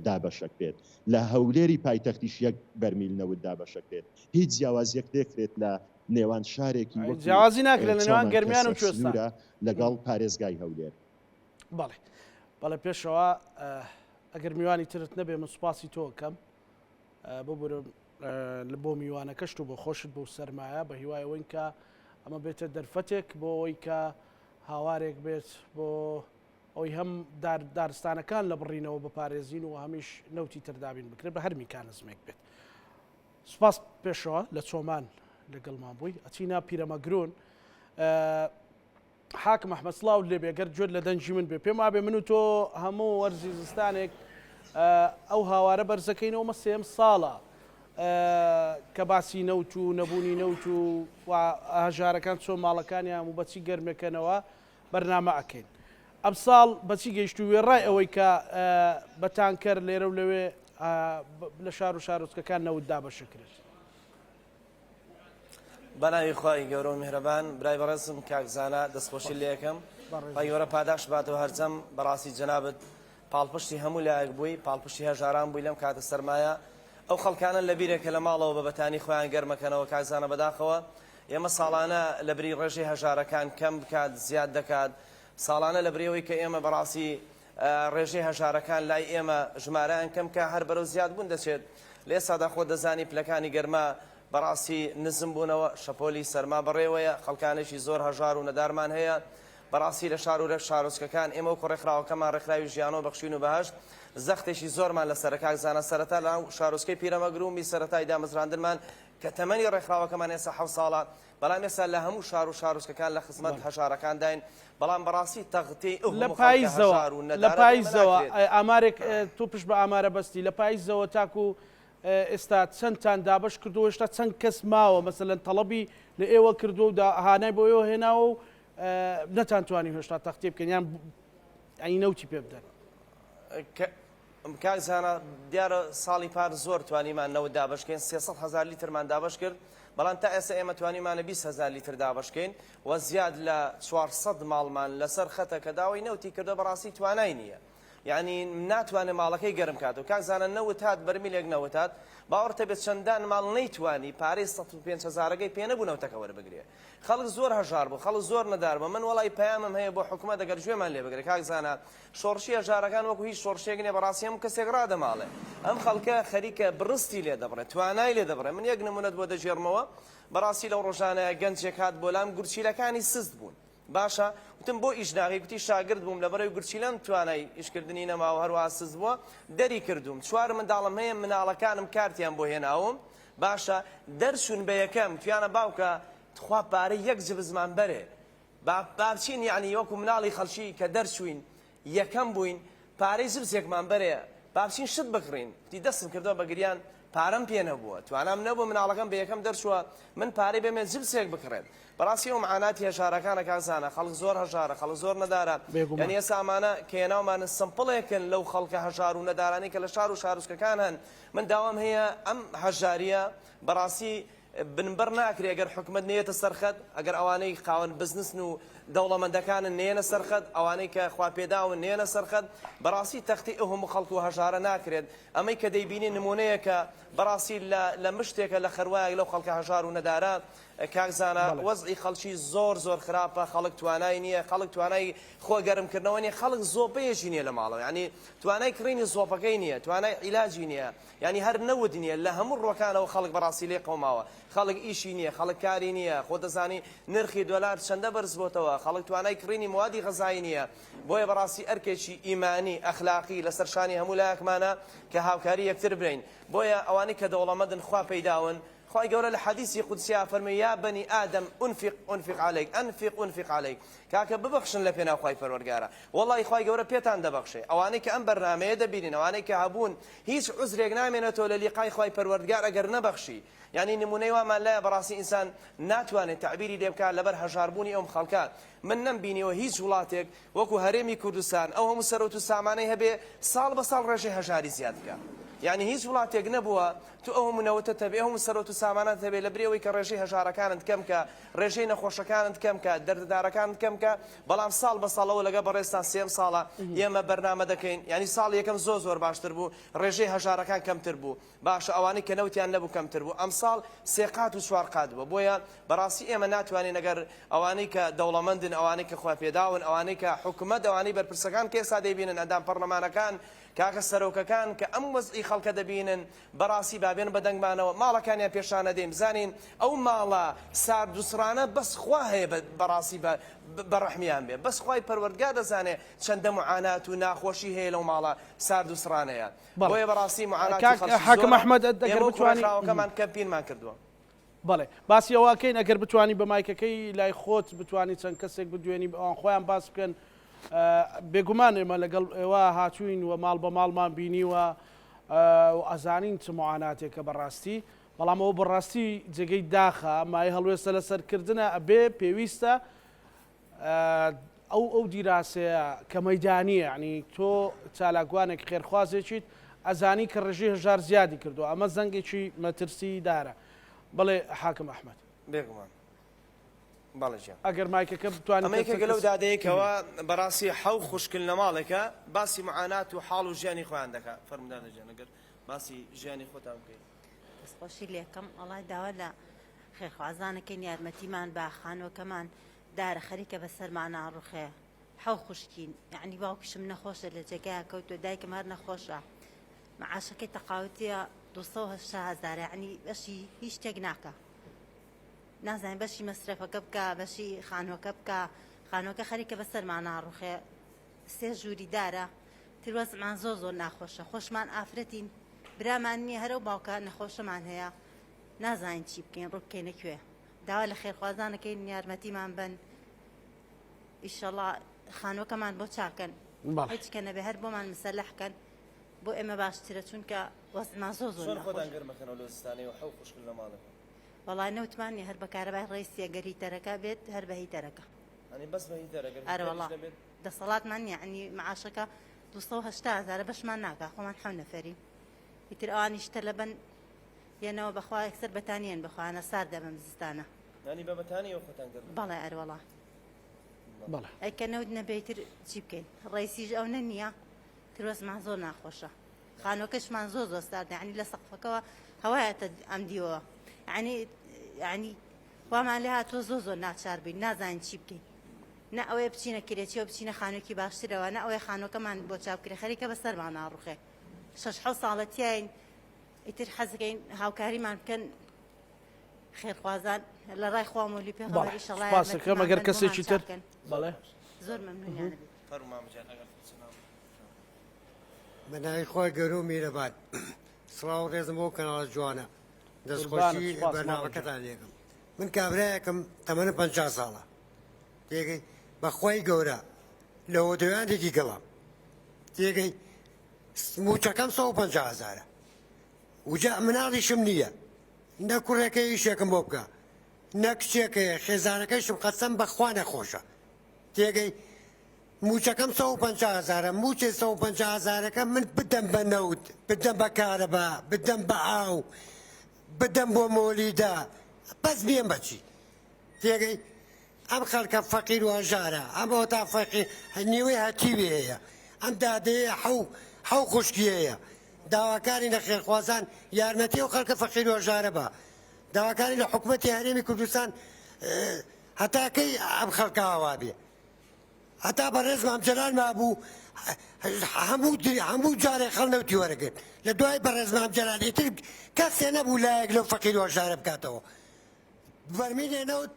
دابەشەک بێت لە هەولێری پایتەختیش 1 بەرمیل نەوت دابەشەک بێت هیچ جیاوازیەک دێکرێت لە نێوان شارێکی جیاوازی ناکرێت لە نێوان گەرمیان و کوێستان لەگەڵ پارێزگای هەولێر. بەڵێ پێشەوە ئەگەر میوانی ترت نەبێ من سوپاسی تۆ کەم ببورم بۆ میوانەکەشت و بۆ خۆشت بۆ سەرمایە بە هیوای ئەوەی کە ئەمە بێتە دەرفەتێک بۆ ئەوەی کە هاوارێک بێت بۆ ئەوی هەم دارستانەکان لە بڕینەوە بەپارێزین و هەمیش نەوتی تردابین بکرێت بە هەر میکانزمێک بێت. سوپاس پێشەوە لە چۆمان لەگەڵمان بووی ئەچینا پیرەمەگرون حاکم ئەحمەد سڵاو لێ بێگەر گوێت لە دەنجی من بێ پێم وابێ من و تۆ هەموو وەرزی زستانێک ئەو هاوارە بەرزەکەینەوە مە 3 ساڵە کە باسی نەوت و نەبوونی نەوت و هەژارەکان چۆن ماڵەکانیان و بەچی گەرمەکەنەوە بەرنامە ئەکەین. ئەم ساڵ بەچی گەیشت و وێڕای ئەوەی کە بەتانکەر لێرە و لەوێ لە شار و شارۆچکەکان نەوت دابەشەکرێت. بەناوی خۆی گەورە و میهرەبان برای بەڕێزم کاکزانە دەستخۆشی لێ یەکەم پایۆرە پاداش باتەوە هەرچەم بەڕاستی جەنابەت پاڵپشتی هەموو لایەک بووی پاڵپشتی هەژاران بووی لەم کاتە سەرمایە ئەو خەڵکانە لە بیرێکە لە ماڵەوە بە بەتانی خۆیان گەرمەکەنەوە کاکزانە بەداخەوە ئێمە ساڵانە لە بری ڕێژەی هەژارەکان کەم بکات زیاد دەکات ساڵانە لە بریەوەی کە ئێمە بەڕاستی ڕێژەی هەژارەکان لای ئێمە ژمارەیان کەم کە هەر بەرەو زیاد بوون دەچێت لێ سادا خۆ دەزانی پلەکانی گەرما بەڕاستی نزم بوونەوە شەپۆلی سەرما بەڕێوەیە خەڵکانێکی زۆر هەژار و نەدارمان هەیە بەڕاستی لە شار و لە شارۆچکەکان ئێمە و کوڕێکخراوەکەمان ڕێکخراوی ژیانەوە بەخشین و بەهەشت زەختێکی زۆرمان لە سەرکاک زانە سەرەتا لە شارۆچکەی پیرەمەگرومی سەرەتای دامەزراندنمان کە تەمەنی ڕێکخراوەکەمان ئێستا 7 ساڵە بەڵام ئێستا لە هەموو شار و شارۆچکەکان لە خزمەت هەژارەکان داین بەڵام بەڕاستی تەغتی لە پاییزەوە ئامارێک تو پشت بە ئامارە بەستی لە پاییزەوە تاکو ئێستا چەندتان دابش کردو هێشتا چەند کەس ماوە مەسەلەن تەڵەبی لە ئێوە کردو و هانای بۆ ئێوە هێناوە و نەتانتوانی هێشتا تەختێ بکەن یان ئەنی نەوتی پێ بدەن کاک زانە دیارە ساڵی پار زۆر توانیمان نەوت دابشکەین 300,000 لیترمان دابش کرد بەڵام تا ئێستا ئێمە توانیمانە 20,000 لیتر دابشکەین و زیاد لە 400 ماڵمان لەسەر خەتە کە داوای نەوتی کردو بەڕاستی توانای نییە یعنی ناتوانێت ماڵەکەی گەرم کات و کاک زانە نەوت هات بەرمیلێک نەوت هات باوەڕتە بێت چەندان ماڵ نەیتوانی پارەی 105,000ەکەی پێ نەبوو نەوتەکە وەربگرێ خەڵک زۆر هەژار بوو خەڵک زۆر نەدار بوو من وەڵی پەیامم هەیە بۆ حکومەت ئەگەر گوێمان لێ بگرێت کاک زانە شۆڕشی هەژارەکان وەکو هیچ شۆڕشێک نیە بەڕاستی هەموو کەسێک ڕادەماڵێ ئەم خەڵکە خەریکە بڕستی لێ دەبڕێت توانای لێ دەبڕێت من یەک نمونەت بۆ دەژێڕمەوە بەڕاستی لەو ڕۆژانەیە گەنجێک هات بۆ لام گورچیلەکانی سست بوون باشە وتم بۆ ئیشناغی گوتی شاگرد بووم لەبەرەوەی گورچیلەم توانای ئیشکردنی نەماوە هەروە سست بووە دەری کردوم چوار منداڵم هەیە مناڵەکانم کارتیان بۆ هێناوم باشە دەرچوون بە یەکەم توانە باوکە خوا پارەی یەک جبزمان بەرێ بابچین یعنی وەکو مناڵی خەڵکی کە دەرچوین یەکەم بووین پارەی جبزێکمان بەرێ بابچین شت بکڕین تی دەستم کردەوە بە گریان پارەم پێ نەبووە توانام نەبوو مناڵەکەم بە یەکەم دەرچووە من پارەی بێمێ جبسێک بکڕێت بەڕاستی ئەو معاناتی هەژارەکانە کازانە خەڵک زۆر هەژارە خەڵک زۆر نەدارە یعنی ئێستا ئەمانە کە هێناومانە سمپڵێکن لەو خەڵکە هەژار و نەدارانی کە لە شار و شارۆچکەکان هەن من داوام هەیە ئەم هەژاریە بەڕاستی بنبەر ناکرێ ئەگەر حکومت نێتە سەرخەت ئەگەر ئەوانەی خاوەن بزنسن و دەوڵەمەندەکانن نێنە سەرخەت ئەوانەی کە خواپێداون نێنە سەرخەت بەڕاستی تەختی ئەو هەموو خەڵک و هەژارە ناکرێت ئەمەی کە دەیبینی نمونەیە کە بەڕاستی لە مشتێکە لە خەروایەک لەو خەڵکە هەژار و نەدارە کاکزانە وەزعی خەڵکی زۆر زۆر خراپە خەڵک توانای نییە خەڵک توانای خۆ گەرمکردنەوە نیە خەڵک زۆپەیەکی نییە لە ماڵەوە ینی توانای کڕینی زۆپەکەی نییە توانای عیلاجی نییە ینی هەر نەود نییە لە هەموو ڕۆکانەوە خەڵک بەڕاستی لێ قەوماوە خەڵک ئیشی نییە خەڵک کاری نییە خۆ دەزانی نرخی دۆلار چەندە بەرز بۆتەوە خەڵک توانای کڕینی موادی غەزایی نییە بۆیە بەڕاستی ئەرکێکی ئیمانی ئەخلاقی لەسەر شانی هەموو لایەکمانە کە هاوکاری یەکتر برین بۆیە ئەوانەی کە دەوڵەمەندن خوا پەیداون خی گەورە لە حەدیثی قودسیا فەرمێ یا بەنی ئادەم ئونفق عەلەیک ئەنفق عەلەیک کاکە ببەخشن لە پێناو خی پەروەردگارە وەڵی خی گەورە پێتان دەبەخشێ ئەوانەی کە ئەم بەرنامەیە دەبینین ئەوانەی کە هەبوون هیچ عوزرێک نامێنێتەوە لە لیقای خی پەروەردگار ئەگەر نەبەخشی یعنی نمونەی وامان لایە بەڕاستی ئینسان ناتوانێت تعبیری لێ بکات لەبەر هەژاربوونی ئەوم خەڵکە من نەمبینیەوە هیچ وڵاتێک وەکو هەرێمی کوردستان ئەو هەموو سەرۆت و سامانەی هەبێ ساڵ بە ساڵ ڕێژەی هەژاری زیاد بکات یعنی هیچ وڵاتێک نەبووە تو ئەو منەوەتە تەبێ ئەو سەرۆت و سامانات هەبێ لە برێەوەی کە ڕێژەی هەژارەکانت کەم کە ڕێژەی نەخۆشەکانت کەم کە دەرددارەکانت کەم کە بەڵام ساڵ بە ساڵەوە لەگە بەڕێستان سێم ساڵە ئێمە بەرنامە دەکەین ینی ساڵ یەکەم زۆر باشتر بوو ڕێژەی هەژارەکان کەمتر بوو باشە ئەوانەی کە نەوتیان نەبوو کەمتر بوو ئەم ساڵ سێ قات و چوار قات بووە بۆیە بەڕاستی ئێمە ناتوانین ئەگەر ئەوانەی کە دەوڵەمەندن ئەوانەی کە خواپێداون ئەوانەی کە حکومەت ئەوانەی بەرپرسەکان کێسا دەیبینن ئەندام پەرلەمانەکان کاکە سەرۆکەکان کە ئەم وەزعی خەڵکە دەبینن بەڕاستی بابێن بەدەنگمانەوە ماڵەکانیان پێشانە دێم بزانین ئەو ماڵە ساردوسرانە بەس خوا هەیە بەڕاستی بەڕەحمیان بێ بەس خوای پەروەردگار دەزانێ چەندە معانات و ناخۆشی هەیە لەو ماڵە ساردوسرانەیە بۆیە بەڕاستی معاناتی حاکم ئەحمەد ئەگەر بتوانی خاوەکەمان کەمپینمان کردووە بەڵێ باسی ئەوواکەین ئەگەر بتوانی بە مایکەکەی لای خۆت بتوانی چەند کەسێک بدوێنی ئەوان خۆیان باس بکەن بێگومان ئێمە لەگەڵ ئێوە هاتوین و ماڵ بە ماڵمان بینیوە ئەزانین چ معاناتێکە بەڕاستی بەڵام ئەوە بەڕاستی جێگەی داخە مای هەڵوێستە لە سەرکردنە ئەبێ پێویستە ئەو دیراسەیە کە مەیدانیە ینی تۆ چالاکوانێک خێرخوازێکیت ئەزانی کە ڕێژەی هەژار زیادی کردو ئەمە زەنگێکی مەترسی دارە بەڵێ حاکم ئەحمەد بێگومان ئەگەر مایکەکە بتوانێت ئەمەیەکە لەو دادەیەکەوە بەڕاستی حەو خوشکل لە ماڵێکە باسی معانات و حاڵ و ژیانی خۆیان دەکات فەرمودانەجیان ئەگەر باسی ژیانی خۆتان بکەیت دەستخۆشی لێکەم ئەڵای داوا لە خێرخوازانەکەین یارمەتیمان با خانۆکەمان دارە خەریکە بەسەرمانە ڕوخێ حەو خوشکین یعنی باوکشم نەخۆشە لە جێگای کەوتوە دایکم هەر نەخۆشە معاشەکەی تەقاوتیە 200,000 یعنی بەشی هیچ شتێک ناکە نازانین بەشی مەسرەفەکە بکە بەشی خانۆکە بکە خانۆکە خەریکە بەسەرمان ڕوخێ سێ ژووری دارە تروەزمان زۆر ناخۆشە خۆشمان ئافرەتین برامان نییە هەرە و باوکە نەخۆشەمان هەیە نازانین چی بکەین ڕووبکەینە کوێ داوا لە خێرخوازانەکەین یارمەتیمان بن ئیشەڵا خانۆکەمان بۆ چاکەن هیچ کە نەبێ هەر بۆمان مسەلەحکەن بۆ ئێمە باشترە چونکە وەزنمان زۆر زۆر چۆن ناخۆش. خۆتان گەرمەکەنەوە لە زستانی و حەو خوشکل لە ماڵەکە؟ وەڵای نەوتمانی هەر بە کارەبای ڕێیسیە گەر هیتەرەکە بێت هەر بە هیتەرەکە. ئەنی بەس بە هیتەرەکە ئەرە وەڵا دەسەڵاتمان یعنی معاشەکە 280,000 بەشمان ناکە خۆمان 7 نەفەری. ئیتر ئەوانیش تەلەبەن یەنەوە بەخوا یەکسەر بەتانیان بخوانە ساردە بەم زستانە. ینی بە بەتانیەوە خۆتان گەرم؟ بەڵێ ئەرە وەڵا. بەڵێ. ئەیکە نەوت نەبێتتر چی بکەین؟ ڕێیسیش ئەو نەنیە تروەسمان زۆر ناخۆشە. خانۆکەشمان زۆر زۆر ساردە ینی لە سەقفەکەەوە هەوایەتە ئەم دیوەوە. ینی وامان لێ هاتۆ زۆر زۆر ناچار بین نازانین چی بکەین. نە ئەوەیە بچینە کرێتیەوە بچینە خانووکی باشترەوە نە ئەوەی خانۆکەمان بۆ چاوکرێ خەریکە بەسەرمان ناڕوخێ. 6 ساڵەتیاین ئیتر حەزەکەین هاوکاریمان بکەن خێرخوازان لە ڕای خوامۆلی پێغەمبەری شەڵای سپاسەکەم ئەگەر کەسێکی تر بەڵێ زۆر مەمنونیانە بێت. فەرمامەجان ئەگەر بە ناوی خۆی گەورە و میرەبان سڵاو و ڕێزم بۆ کەناڵە جوانە دەستخۆشی بەرنامەکەتان لێکم. من کابرایەکم تەمەنە 50 ساڵە تێگەی بەخوای گەورە لەوە دەویانێکی گەڵام تێگەی موچەکەم 150,000 وجا مناڵیشم نییە نە کوڕەکەی ئیشێکم بۆ بکە نە کچێکەیە خێزانەکەیشم قەسەم بەخوا نەخۆشە تێگەی موچەکەم 150,000 موچێ 150,000ەکە من بدەم بە نەوت بدەم بە کارەبا بدەم بە ئاو بدەم بۆ مۆلیدا بەس بێم بەچی تێگەی ئەم خەڵکە فەقیر و هەژارە ئەمەوە تا فەقیر نیوەی هەتیوی هەیە ئەم دادەیە حەو خوشکیەیە داواکاری لە خێرخوازان یارمەتی و خەڵکە فەقیر و هەژارە بە داواکاری لە حکوومەتی هەرێمی کوردستان هەتاکەی ئەم خەڵکەوا بێ هەتا بەڕێز مامجلال مابوو هەموو جارێک خەڵنەوتی وەرەگرت لە دوای بەڕێز مامجلال ئیتر کەسێ نەبوو لایەک لەو فەقیر و هەژارە بکاتەوە بەرمینێ نەوت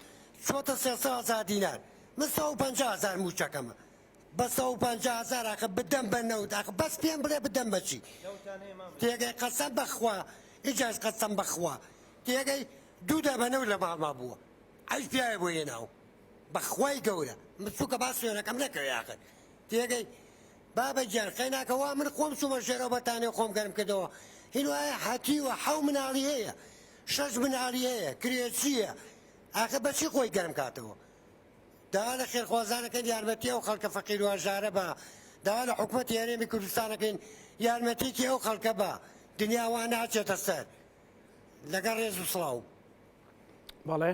چۆتە 300,000 دینار من 150,000 موچەکەمە بە 150,000 ئاخە بدەم بە نەوت ئاخە بەس پێم بڵێ بدەم بەچی تێگەی قەسەم بەخوا ئیجاز قەسەم بەخوا تێگەی دوودا بە نەوت لە ماڵما بووە ئەش پیاوێ بۆ هێناو بەخوای گەورە من چووکە باس سوێنەکەم نەکەوێ ئاخر تێگەی بابە گیان خەیناکەوا من خۆم چوومە ژێرەوە بەتانێ خۆم گەرم کردەوە هین وایە حەتیوە 7 مناڵی هەیە 6 مناڵی هەیە کرێچیە ئاخە بەچی خۆی گەرم کاتەوە داوا لە خێرخوازانەکەن یارمەتی ئەو خەڵکە فەقیر و هەژارە بە داوا لە حکوومەتی هەرێمی کوردستانەکەین یارمەتیکی ئەو خەڵکە بە دنیاوان ناچێتە سەر لەگەڵ ڕێز و سڵاو بەڵێ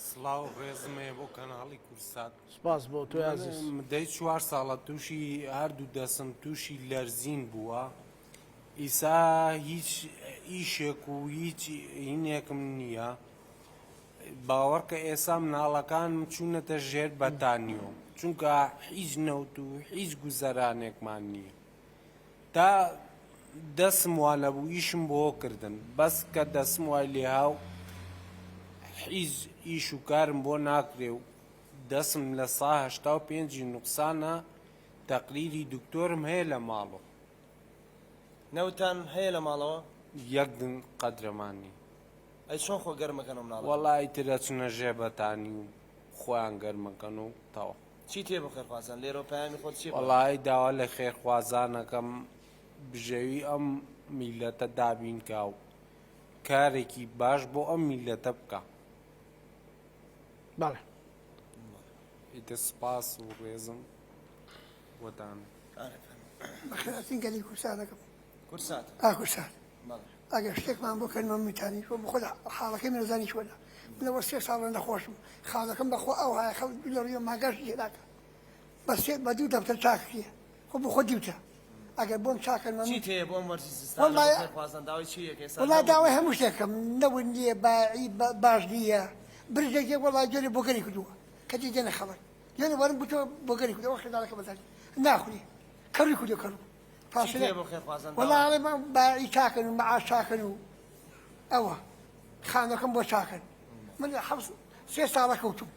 سڵاو ڕێزمێ بۆ کەناڵی کورسات سپاس بۆ تۆ عەزیز دەی 4 ساڵە تووشی هەردوو دەسم تووشی لەرزین بووە ئیسا هیچ ئیشێک و هیچ هینێکم نییە باوەڕکە ئێسا مناڵەکان چوونەتە ژێر بەتانیۆ چونکە هیچ نەوت و هیچ گوزەرانێکمان نییە تا دەسم وانە بوو ئیشم بۆ کردن بەس کە دەسم وای لێهاو هیچ ئیش و کارم بۆ ناکرێ و دەسم لە 185 نوقسانە تەقریری دکتۆرم هەیە لە ماڵۆ نەوتان هەیە لە ماڵەوە یەک دن قەدرەمانی ئەی چۆن خۆ گەرمەکەنەوە مناڵ وەڵی ترە چونە ژێبەتانی و خۆیان گەرمەکەن و تاوە چی تێ بۆ خێرخوازان لێرە پەیامی خۆت چی وەڵی داوا لە خێرخوازانەکەم بژێوی ئەم میلەتە دابینکە و کارێکی باش بۆ ئەم میلەتە بکە بەڵێ ئیتە سپاس و ڕێزم وەتان بەخێراتین گەلی کورسانەکەم کورسات کورسات ئەگەر شتێکمان بۆ کەنمە میتانی بۆ خۆدا حاڵەکەی منەزانی چۆنە منەوە 3 ساڵە نەخۆشم خاڵەکەم بەخۆ ئەو هەیە خەڵ لە ڕێ ماگەش جێناکە بە دوو دەفتەر چاکیە خۆ بۆ خۆ دیوتە ئەگەر بۆم چاکەنمە چی تێ بۆم وەرزی زستان خێرخوازان داوای چی یەکێ وەڵای داوای هەموو شتێکم نەون نییە باش نییە برژێکێک وەڵای جێنێ بۆ گەری کردووە کەتی جێنە خەڵک جێنە وەرم بوتۆ بۆ گەری کردەوە خێدانەکە بەزانی ناخوری کەڕی کردو کەڕ وەڵای باعی چاکەن و مەعاش چاکەن و ئەوە خانەکەم بۆ چاکەن من 3 ساڵە کەوتم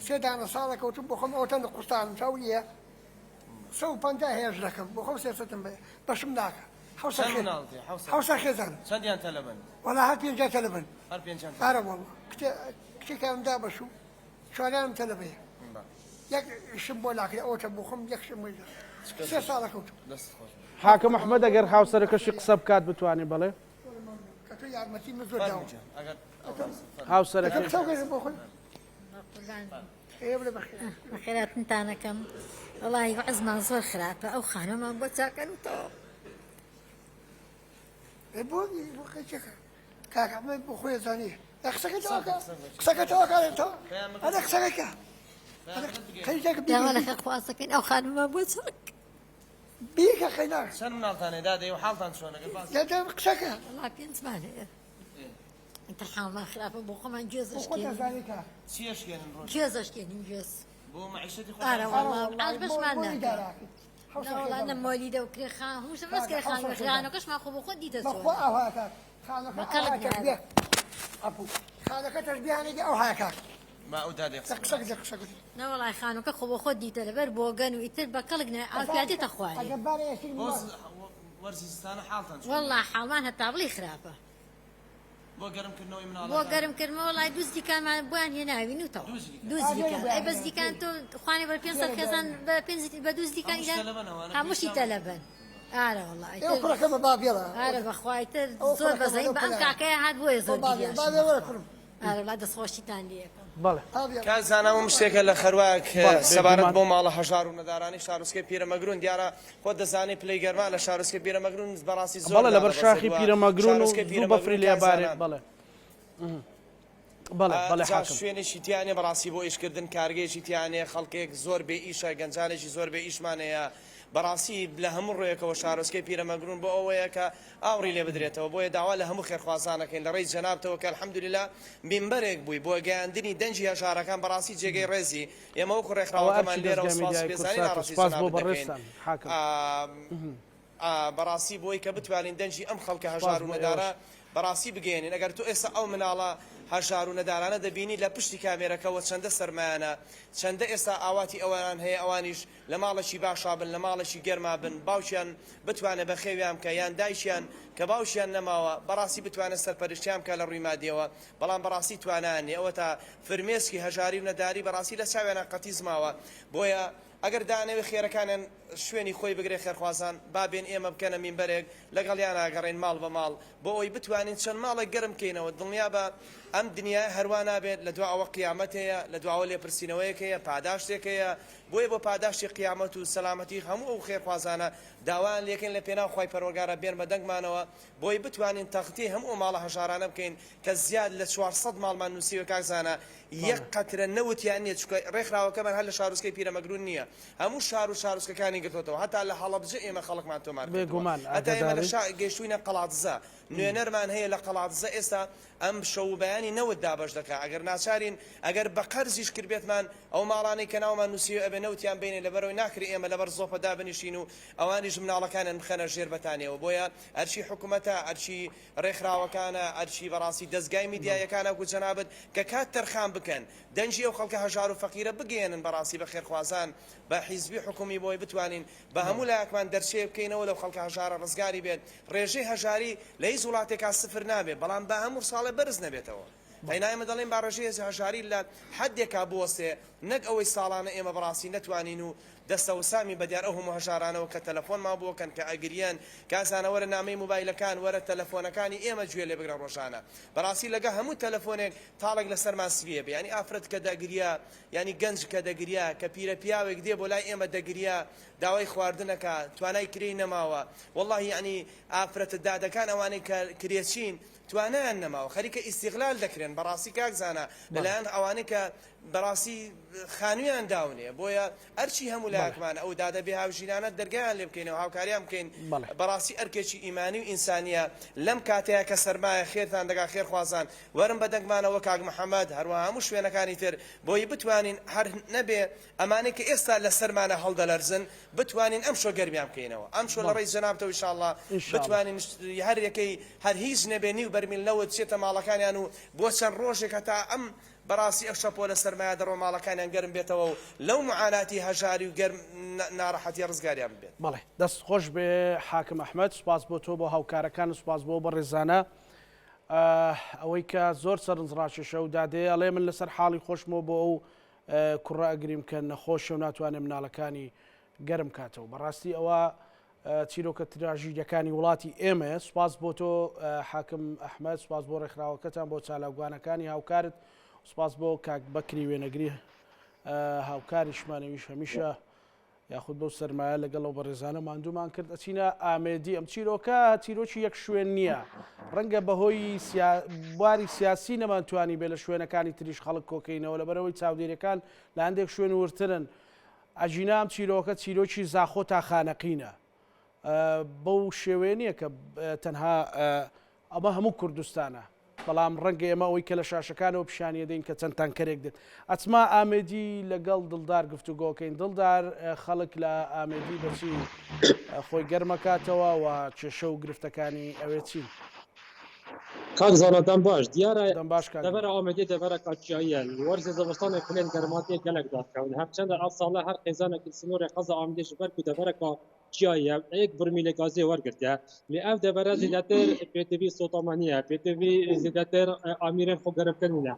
3 دانە ساڵە کەوتم بۆ خۆم ئەوتەن لە قوستانم چاویە 150 هێژ دەکەم بۆ خۆم 300 بەشم ناکە حوسە خێزان چەندیان تەلەبن وەڵا هەر 5 تەلەبن هەر 5 ئارە وەڵا کتێکم دا بەشوو چوارانم تەلەبەیە یەک شم بۆ ناکرێ ئەوتە بۆ خۆم یەک شم سێ ساڵە کەوت حاکم ئەحمەد ئەگەر هاوسەرەکەشی قسە بکات بتوانێت بڵێ کە تۆ یارمەتی من زۆر داوە هاوسەرەکەی بۆ خۆی خێراتتانەکەم وڵی عزمان زۆر خراپە ئەو خانەمان بۆ چاکەنوتەوە بۆ قەچەکە کاکەمە بۆ خۆی زانێ قسەکە تەواکارێتەوە ئەدە قسەکەکە داوالەکە خوازەکەین ئەو خانممان بۆ چاک بیکە خەیناک چەند مناڵتانێدا دەی و حاڵتان چۆنە قسەکە وڵا پێنجمان هەیە ئەتە حاڵمان خراپە بۆ خۆمان گوێزەشکێنین گوێز بۆ معیشەتی ئاش بەشمان ناوەڵا نەمۆلیدە و کرێخان هەمووشە بەس کرێخان خانەکەشمان خۆ بۆ خۆ دیتە خانەکە تەشبیهانێکی ئەو هاکە ما ئەو دادێ نەوەڵای خانەکە خۆ بۆ خۆ دیتە لەبەر بۆگەن و ئیتر بە کەڵک ئاپیادێتە خوارێ وەرزستانە حاڵتان وەڵا حاڵمان هەتا بڵی خراپە بۆ گەرمکردنەوەی مناڵ بۆ گەرمکردنەوە وڵای دووزدیکانمان بۆیان هێناوینوتەوە دووزدیکان ئەی بەزدیکان تۆ خوانێ بەر 500 خێزان بە دووزدیکانی هەمووشی تەلەبن ئارە وڵای کوڕەکەمە بابێڵە ئارە بەخوایتر زۆر بەزەین بە ئەم کاکەیە هات بۆیە زۆر ئارە وڵا دەستخۆشیتان لێکم کازانام شتێکە لە خەروایەک سەبارەت بۆ ماڵە هەژار و نەدارانی شارۆچکەی پیرەمەگرون دیارە خۆ دەزانێت پلەی گەرمان لە شارۆچکەی پیرەمەگرون بەڕاستی زۆر بەڵێ لەبەر شاخی پیرەمەگرون و دوو بەفری لێبارێت بەڵێ شوێنێکی تیانێ بەڕاستی بۆ ئیشکردن کارگەیەکی تیانێ خەڵکێک زۆر بێ ئیشە گەنجانێکی زۆر بێ ئیشمانەیە بەڕاستی لە هەموو ڕۆیەکەوە شارۆچکەی پیرەمەگرون بۆ ئەوەیە کە ئاوری لێ بدرێتەوە بۆیە داوا لە هەموو خێرخوازانەکەین لە ڕێی جەنابتەوە کە الحەمدوللا مینبەرێک بووی بۆ گەیاندنی دەنجی هەژارەکان بەڕاستی جێگەی ڕێزی ئێمە وەکو ڕێکخراوەکەمان لێرە سپاس بێزاری ناڕاستی جەناب دەکەین بەڕاستی بۆی کە بتوانین دەنجی ئەم خەڵکە هەژار و نەدارە بەڕاستی بگەێنین ئەگەر تو ئێستا ئەو مناڵە هەژار و نەدارانە دەبینی لە پشتی کامێرەکەەوە چەندە سەرمایانە چەندە ئێستا ئاواتی ئەوان هەیە ئەوانیش لە ماڵەشی باشا بن لە ماڵەشی گەرما بن باوشیان بتوانێت بە خێویان کە یان دایشیان کە باوشیان نەماوە بەڕاستی بتوانێت سەرپەرشتیان کە لە ڕووی مادیەوە بەڵام بەڕاستی توانانی ئەوە تا فرمێسکی هەژاری و نەداری بەڕاستی لە چاوێنە قەتیزماوە بۆیە ئەگەر دانەوێ خێرەکانیان شوێنی خۆی بگرێ خێرخوازان بابێن ئێمە بکەنە مینبەرێک لەگەڵیان ئاگەڕێن ماڵ بە ماڵ بۆ ئەوی بتوانین چەند ماڵێک گەرم بکەینەوە دڵنیا بە ئەم دنیا هەروە نابێت لە دو ئەوە قیامەت هەیە لە دواوە لێپرسینەوەیەک هەیە پاداشتێک هەیە بۆیە بۆ پاداشتی قیامەت و سەلامەتی هەموو ئەو خێرخوازانە داوایان لێکن لە پێناو خوای پەروەردگارە بێن بە دەنگمانەوە بۆی بتوانین تەختی هەموو ماڵە هەژارانە بکەین کە زیاد لە 400 ماڵمان نووسیوە کاکزانە یەک قەترە نەوتیان نییە چکە ڕێکخراوەکەمان هەر لە شارۆچکەی پیرەمەگرون نییە هەموو شار و شارۆچکەکانی گرتوتەوە هەتا لە هەڵەبجە ئێمە خەڵکمان تۆمار هەتا ئێمە لە گەیشتوینە قەڵاتزە نوێنەرمان هەیە لە قەڵاتزە ئێستا ئەم شەو بەیانی نەوت دابش دەکا ئەگەر ناچارین ئەگەر بە قەرزیش کردبێتمان ئەو ماڵانەی کە ناومان نووسیوە ئەبێ نەوتیان بینێ لەبەرەوەی ناکری ئێمە لەبەر زۆپەدا بنیشین و ئەوانیش مناڵەکانیان بخەنە ژێر بەتانەوە بۆیە ئەرچی حکوومەتە ئەرچی ڕێکخراوەکانە ئەرچی بەڕاستی دەستگای میدیایەکانە و جەنابەت کە کات تەرخان بکەن دەنجی ئەو خەڵکە هەژار و فەقیرە بگەێنن بەڕاستی بە خێرخوازان بە حیزبی حکومی بۆی بتوانین بە هەموو لایەکمان دەرچێ بکەینەوە لەو خەڵکە هەژارە ڕزگاری بێت ڕێژەی هەژاری لە هیچ وڵاتێکا سفر نابێت بەڵام بە هەموو ساڵێ بەرز نەبێتەوە ئەینایمە دەڵێن با ڕێژەیە هەژاری لە حەدێکا بوەستێ نەک ئەوەی ساڵانە ئێمە بەڕاستی نەتوانین و دەستە و سامی بەدیار ئەو هەموو هەژارانەوە کە تەلەفۆنمان بۆکەن کە ئەگریان کاسانە وەرە نامەی موبایلەکان وەرە تەلەفۆنەکانی ئێمە گوێ لێ بگرە ڕۆژانە بەڕاستی لەگە هەموو تەلەفۆنێک تاڵێک لەسەرمان سویە بێ ینی ئافرەت کە دەگریا ینی گەنج کە دەگریا کە پیرە پیاوێک دێ بۆ لای ئێمە دەگریا داوای خواردنەکە توانای کری نەماوە والله ینی ئافرەتە دادەکان ئەوانەی کە کرێچین توانیان نەماوە خەریکە ئیستیغلال دەکرێن بەڕاستی کاکزانە لەلایەن ئەوانەی کە بەڕاستی خانوویان داونێ بۆیە ئەرچی هەموو لایەکمان ئەو دادە بێ هاوژینانە دەرگیان لێ بکەینەوە هاوکاریان بکەین بەڕاستی ئەرکێکی ئیمانی و ئینسانیە لەم کاتەیە کە سەرمایە خێرتان دەگا خێرخوازان وەرن بە دەنگمانەوە کاک محەممەد هەروە هەموو شوێنەکانی تر بۆی بتوانین هەر نەبێ ئەمانەی کە ئێستا لە سەرمانە هەڵدەلەرزن بتوانین ئەم شۆ گەرمیان بکەینەوە ئەم شۆ لە ڕێی جەنابتەوە ئینشاءڵڵا بتوانین هەر یەکەی هەر هیچ نەبێ نیو بەرمیل نەوت چێتە ماڵەکانیان و بۆ چەند ڕۆژێک هەتا ئەم بەڕاستی ئەو شەپۆ لە سەرمایە دەڕۆ ماڵەکانیان گەرم بێتەوە و لەو معاناتی هەژاری و گەرم ناڕەحەتی ڕزگاریان بێت بەڵێ دەست خۆش بێ حاکم ئەحمەد سوپاس بۆ تۆ بۆ هاوکارەکان و سوپاس بۆ بەڕێزانە ئەوەی کە زۆر سەرنجڕاکێشە و دادێ ئەڵێ من لەسەر حاڵی خۆشمەوە بۆ ئەو کوڕە ئەگریم کە نەخۆشە و ناتوانێت مناڵەکانی گەرم کاتەوە بەڕاستی ئەوە چیرۆکە تراژیدەکانی وڵاتی ئێمە سوپاس بۆ تۆ حاکم ئەحمەد سوپاس بۆ ڕێکخراوەکەتان بۆ چالاوگوانەکانی هاوکارت سوپاس بۆ کاک بەکری وێنەگری هاوکاریشمانەویش هەمیشە یاخود بەو سەرمایە لەگەڵەوە بە ڕێزانە ماندوومان کرد ئەچینە ئامێدی ئەم چیرۆکە چیرۆکی یەک شوێن نییە ڕەنگە بەهۆی بواری سیاسی نەمانتوانی بێ لە شوێنەکانی تریش خەڵک کۆکەینەوە لەبەرەوەی چاودێریەکان لە هەندێک شوێن ورترن ئەجینا ئەم چیرۆکە چیرۆکی زاخۆ تا خانەقینە بەو شێوێنیە کە تەنها ئەمە هەموو کوردستانە بەڵام ڕەنگە ئێمە ئەوەی کە لە شاشەکانەوە پیشانیە دەین کە چەند تانکەرێک دێت ئەچما ئامێدی لەگەڵ دڵدار گفتوگۆکەین دڵدار خەڵک لە ئامێدی بەچی خۆی گەرمەکاتەوە و کێشە و گرفتەکانی ئەوێ چین کاک زانەدەم باش دیارە باش دەبەرە ئامێدی دەبەرە کاتچیاییە وەرزی زەوەستانە کلێن گەرماتیە گەلێک دادکەون هەرچەندە ئەو ساڵە هەر قێزانێکی سنوورێ قەزا ئامێدی ji ber ku دەبەرە کاتچیاییە یک برمیلە گازê وەرگرتیە لێ ئەو دەبەرە زیاتر پێتڤی سۆتامانیە پێتڤی زیاتر ئامێرên خۆ گەرمکردنە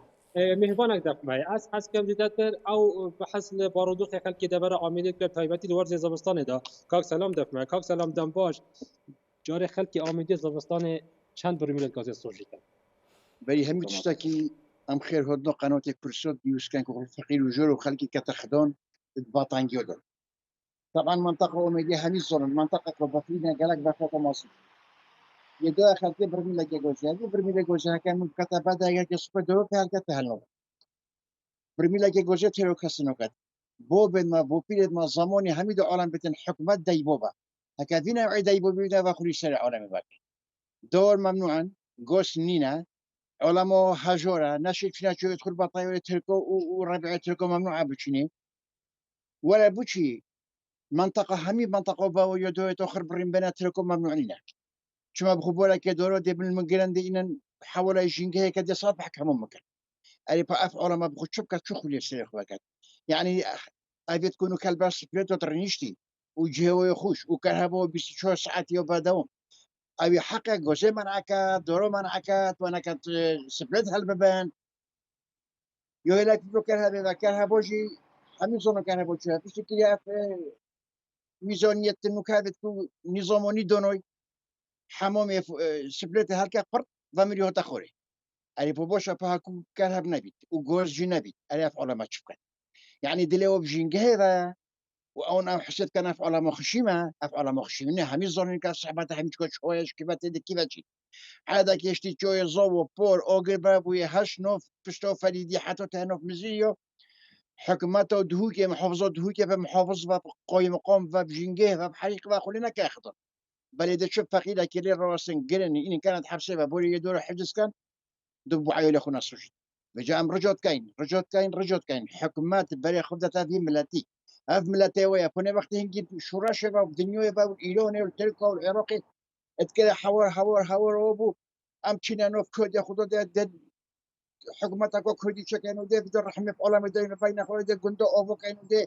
میهربانك دەفمای ئەس حەزکەم زیاتر ئەو بەحەس لە بارودۆخی خەڵکی دەبەرە ئامێدی کرد تایبەتی لە وەرزی زەوەستانێدا کاک سەلام دەفمای کاک سەلام دەم باش جارێ خەڵکی ئامێدی زەوەستانê چەند برمیلە گازê سۆژیکە بەری هەموو تشتێکی ئەم خێرهۆدنۆ قەناتێک پرسۆت دیوسکەن فەقیر و ژۆر و خەڵکی کە تەخدۆن باتانگیۆدن طبعا منطقة أميدية هميز صورن منطقة وبفرينا قالك بفاتا مصر يدوها خلقي برميلا جوزها هذه برميلا جوزها كان من كتابة يجي سوبر دو في هالكتة هالنوع برميلا جوزها تيرو كسنوكات بو بين ما بو بيد ما زماني هميد عالم بتن حكومات دايبوبا هكذا نوع دايبوبا وخلي شارع عالم باقي دور ممنوعا جوس نينا علماء هجورة نشيد فينا شو يدخل بطايا تركو وربع تركو ممنوعة بتشيني ولا بوشي منطقة همي منطقة باو يدو تأخر برين بنات تركم ممنوعين شما بخبولا كدورو دي بالمنقلن دي إن حاول يجينك هيك دي صابح كمون مكان أري بأفعل ما بخد شبكة شخو لي سيخ وكات يعني أبي تكونوا كالباس بيتو ترنيشتي وجهه يخوش وكرهبو 24 ساعات يوبادون أبي حقق جوزي منعكات دورو منعكات وانا كانت سبلت هالببان يهلك بلو كرهبوجي همين زونو كرهبوجي فيش كده ميزانية المكافأة نظاموني دونوي حمام سبلت هالك فرد ضميره تخوري أري بوشة بهاكو كرهب نبيت وجوز جنبيت أري أفعل ما تشوفك يعني دلوا بجينج هذا وأنا حسيت كان أفعل ما خشيمة أفعل ما خشيمة همي زونين كصحبات همي تكون شوية كيف تدي كيف تجي هذا كيشتي شوية زو بور أوجي بابوي هشنوف فشتو فريدي حتى تهنوف مزيو حكومات دهوكي محافظات دهوكي بمحافظ وقايم مقام وبجنجه وبحريق وخلينا كاخضر بلد شوف فقيدة كلي رواسن قرني إن كانت حبسة بوري يدور حجز كان دبوا عيال أخونا سوشي بجام رجوت كاين حكومات بري خبزة هذه ملاتي هذ ملاتي ويا كنا وقت هنجي شوراشة ودنيا والإيراني والتركي والعراقي اتكلم حوار وابو أم تشينا نوف كود ياخذوا ده حكومتك كردي شكانو ده بدر رحمة في عالم دين فين خالد جندو أوفو كانوا ده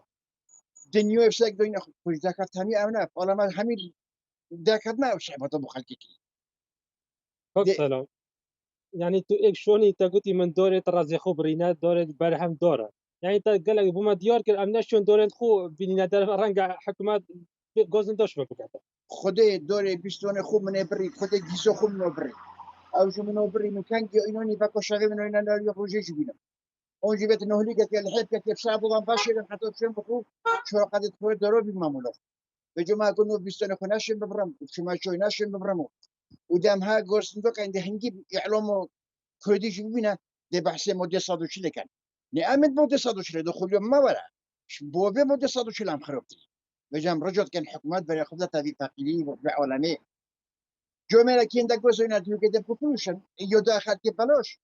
دنيا يفسك دين خرج ذاك همي أمنا في عالم همي ذاك ما وشعبه أبو خلقي سلام يعني تو إيش شوني تقولي من دورة رازي خبرينات دورة برهم دورة يعني تقول بما ديار كل أمنا شون دورة خو بيننا در رنجع حكومات جوزن داش بكرة خدي دورة بيستون خو من بري خدي جيزو خو من بري أو شو من بري مكان جي إنوني بكو شغل من إننا يخرجيش بينا أونجي بيت نهلي كتير الحيط كتير صعب وضم فاشل حتى تشوف بكو شو قد تقول دروب المعمولات بجماعة كنا بيستون خو ناشين ببرم شو ما شو ناشين ببرمو ودامها جوزن دوك عند هنجيب إعلامه كردي شو بينا ده بحث مودي صادوشي لكان نأمن مودي صادوشي لدخول يوم ما ولا بوبي مودي صادوشي لام خربتي بجام رجعت كان حكومات بري خذت هذه فقيري وعالمي جمله كين دك وزينا ديو كده بوبولوشن يودا خالتي بلاش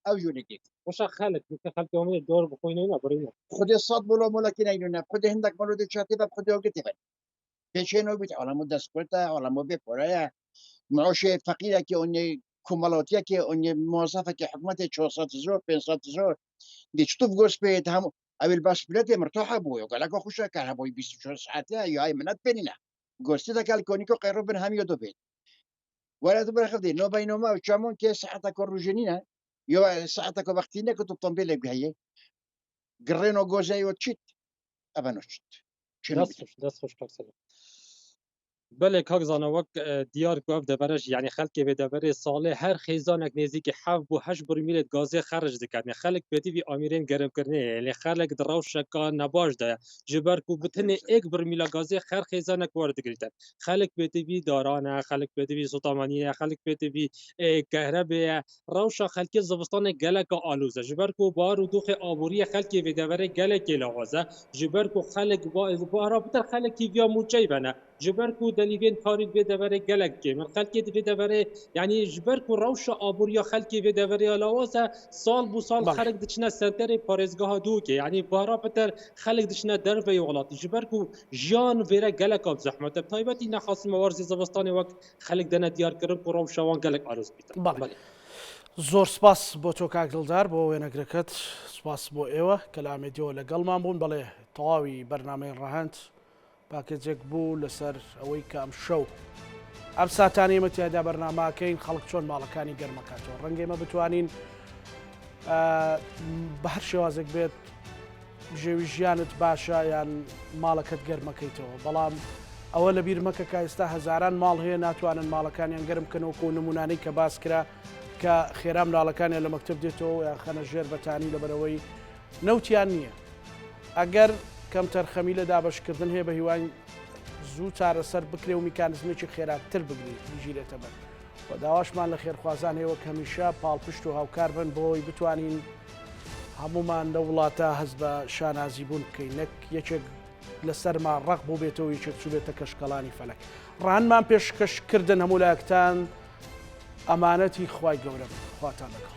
او يونيكي وش خالك خالك يومي الدور بخوينا برينا خذ الصاد بلو مولكين اينونا خذ هندك مولو دي شاتي باب خذ وقتي بن بيشينو بيت على مود سكوتا على مود بورايا معوش فقيره كي اوني كومالاتيا كي اوني موظفه كي حكومه 400 زور 500 زور دي تشوف جوس بيت هم أبي الباس بلاتي مرتاحة بوي وقال لك أخوش كهرباء 24 ساعة يا هاي منات بيننا جوستي ذاك الكونيكو قرب من هم يدو بيت ولا تبغى خذي نو بينما وشامون كي ساعتك الرجنينة يو ساعتك وقتينا كنت تطنبي لك بهاي قرينو جوزي وتشيت أبانوشت دەست خۆش کاکسەلام بله کاک زانه وک دیار گفت دبرش یعنی خلک به دبر ساله هر خیزانک نزدیک 7 و 8 برمیل گازی خرج دکرد یعنی خلک بهتی وی آمیرین گرم کرنه یعنی خلک دراوش کا نباش ده جبر کو بتنه یک برمیل گازی هر خیزانک وارد گریتن خلک بهتی وی دارانه خلک بهتی وی سوتامانیه خلک بهتی وی کهرباء روش خلک زوستان گلک آلوزه جبر کو بار و دوخ آبوری خلک به دبر گلک لاغازه جبر کو خلک با رابطه خلکی ویا موچی بنه جبر کو دلیوین تاریک به دوره گلک که من خلکی به دوره یعنی جبر کو روش آبوریا خلکی به دوره علاوه سال بو سال خلک دچنا سنتر پارزگاه دو که یعنی بارا پتر خلک دچنا در به یغلات جبر کو جان وره گلک اب زحمت تایبتی نخواست موارز زمستان وقت خلک دنا دیار کردن کو روش وان گلک عروض بیت بله زۆر سپاس بۆ تۆ کاک دڵدار بۆ وێنەگرەکەت سپاس بۆ ئێوە کەلامێتیەوە لەگەڵمان بوون بەڵێ تەواوی بەرنامەی ڕەهەند پاکێجێک بوو لەسەر ئەوەی کە ئەم شەو ئەم ساتانی ئێمە تیادا بەرناماکەین خەڵک چۆن ماڵەکانی گەرمەکاتەوە ڕەنگە ئێمە بتوانین بە هەر شێوازێک بێت ژێوی ژیانت باشە یان ماڵەکەت گەرمەکەیتەوە بەڵام ئەوە لەبیر مەکە کە ئێستا هەزاران ماڵ هەیە ناتوانن ماڵەکانیان گەرم بکەنەوە و نمونانەی کە باس کرا کە خێرا منداڵەکانیان لە مەکتب دێتەوە یان خەنە ژێر بەتانی لەبەرەوەی نەوتیان نییە ئەگەر کەم تەرخەمی لە دابەشکردن هەیە بە هیوای زوو چارەسەر بکرێ و میکانزمێکی خێراتر بگیرێتە بەر و داواشمان لە خێرخوازان هەیەوە کەمیشە پاڵپشت و هاوکار بن بۆی بتوانین هەمومان لە وڵاتە هەست بە شانازی بوون بکەین نەک یەکێک لەسەرمان ڕق بوو بێتەوە یەکێک چوو بێتە کەشکەڵانی فەلەک ڕانمان پێشکەشکردن هەموو لایەکتان ئەمانەتی خوای گەورە خواتان لەگەڵ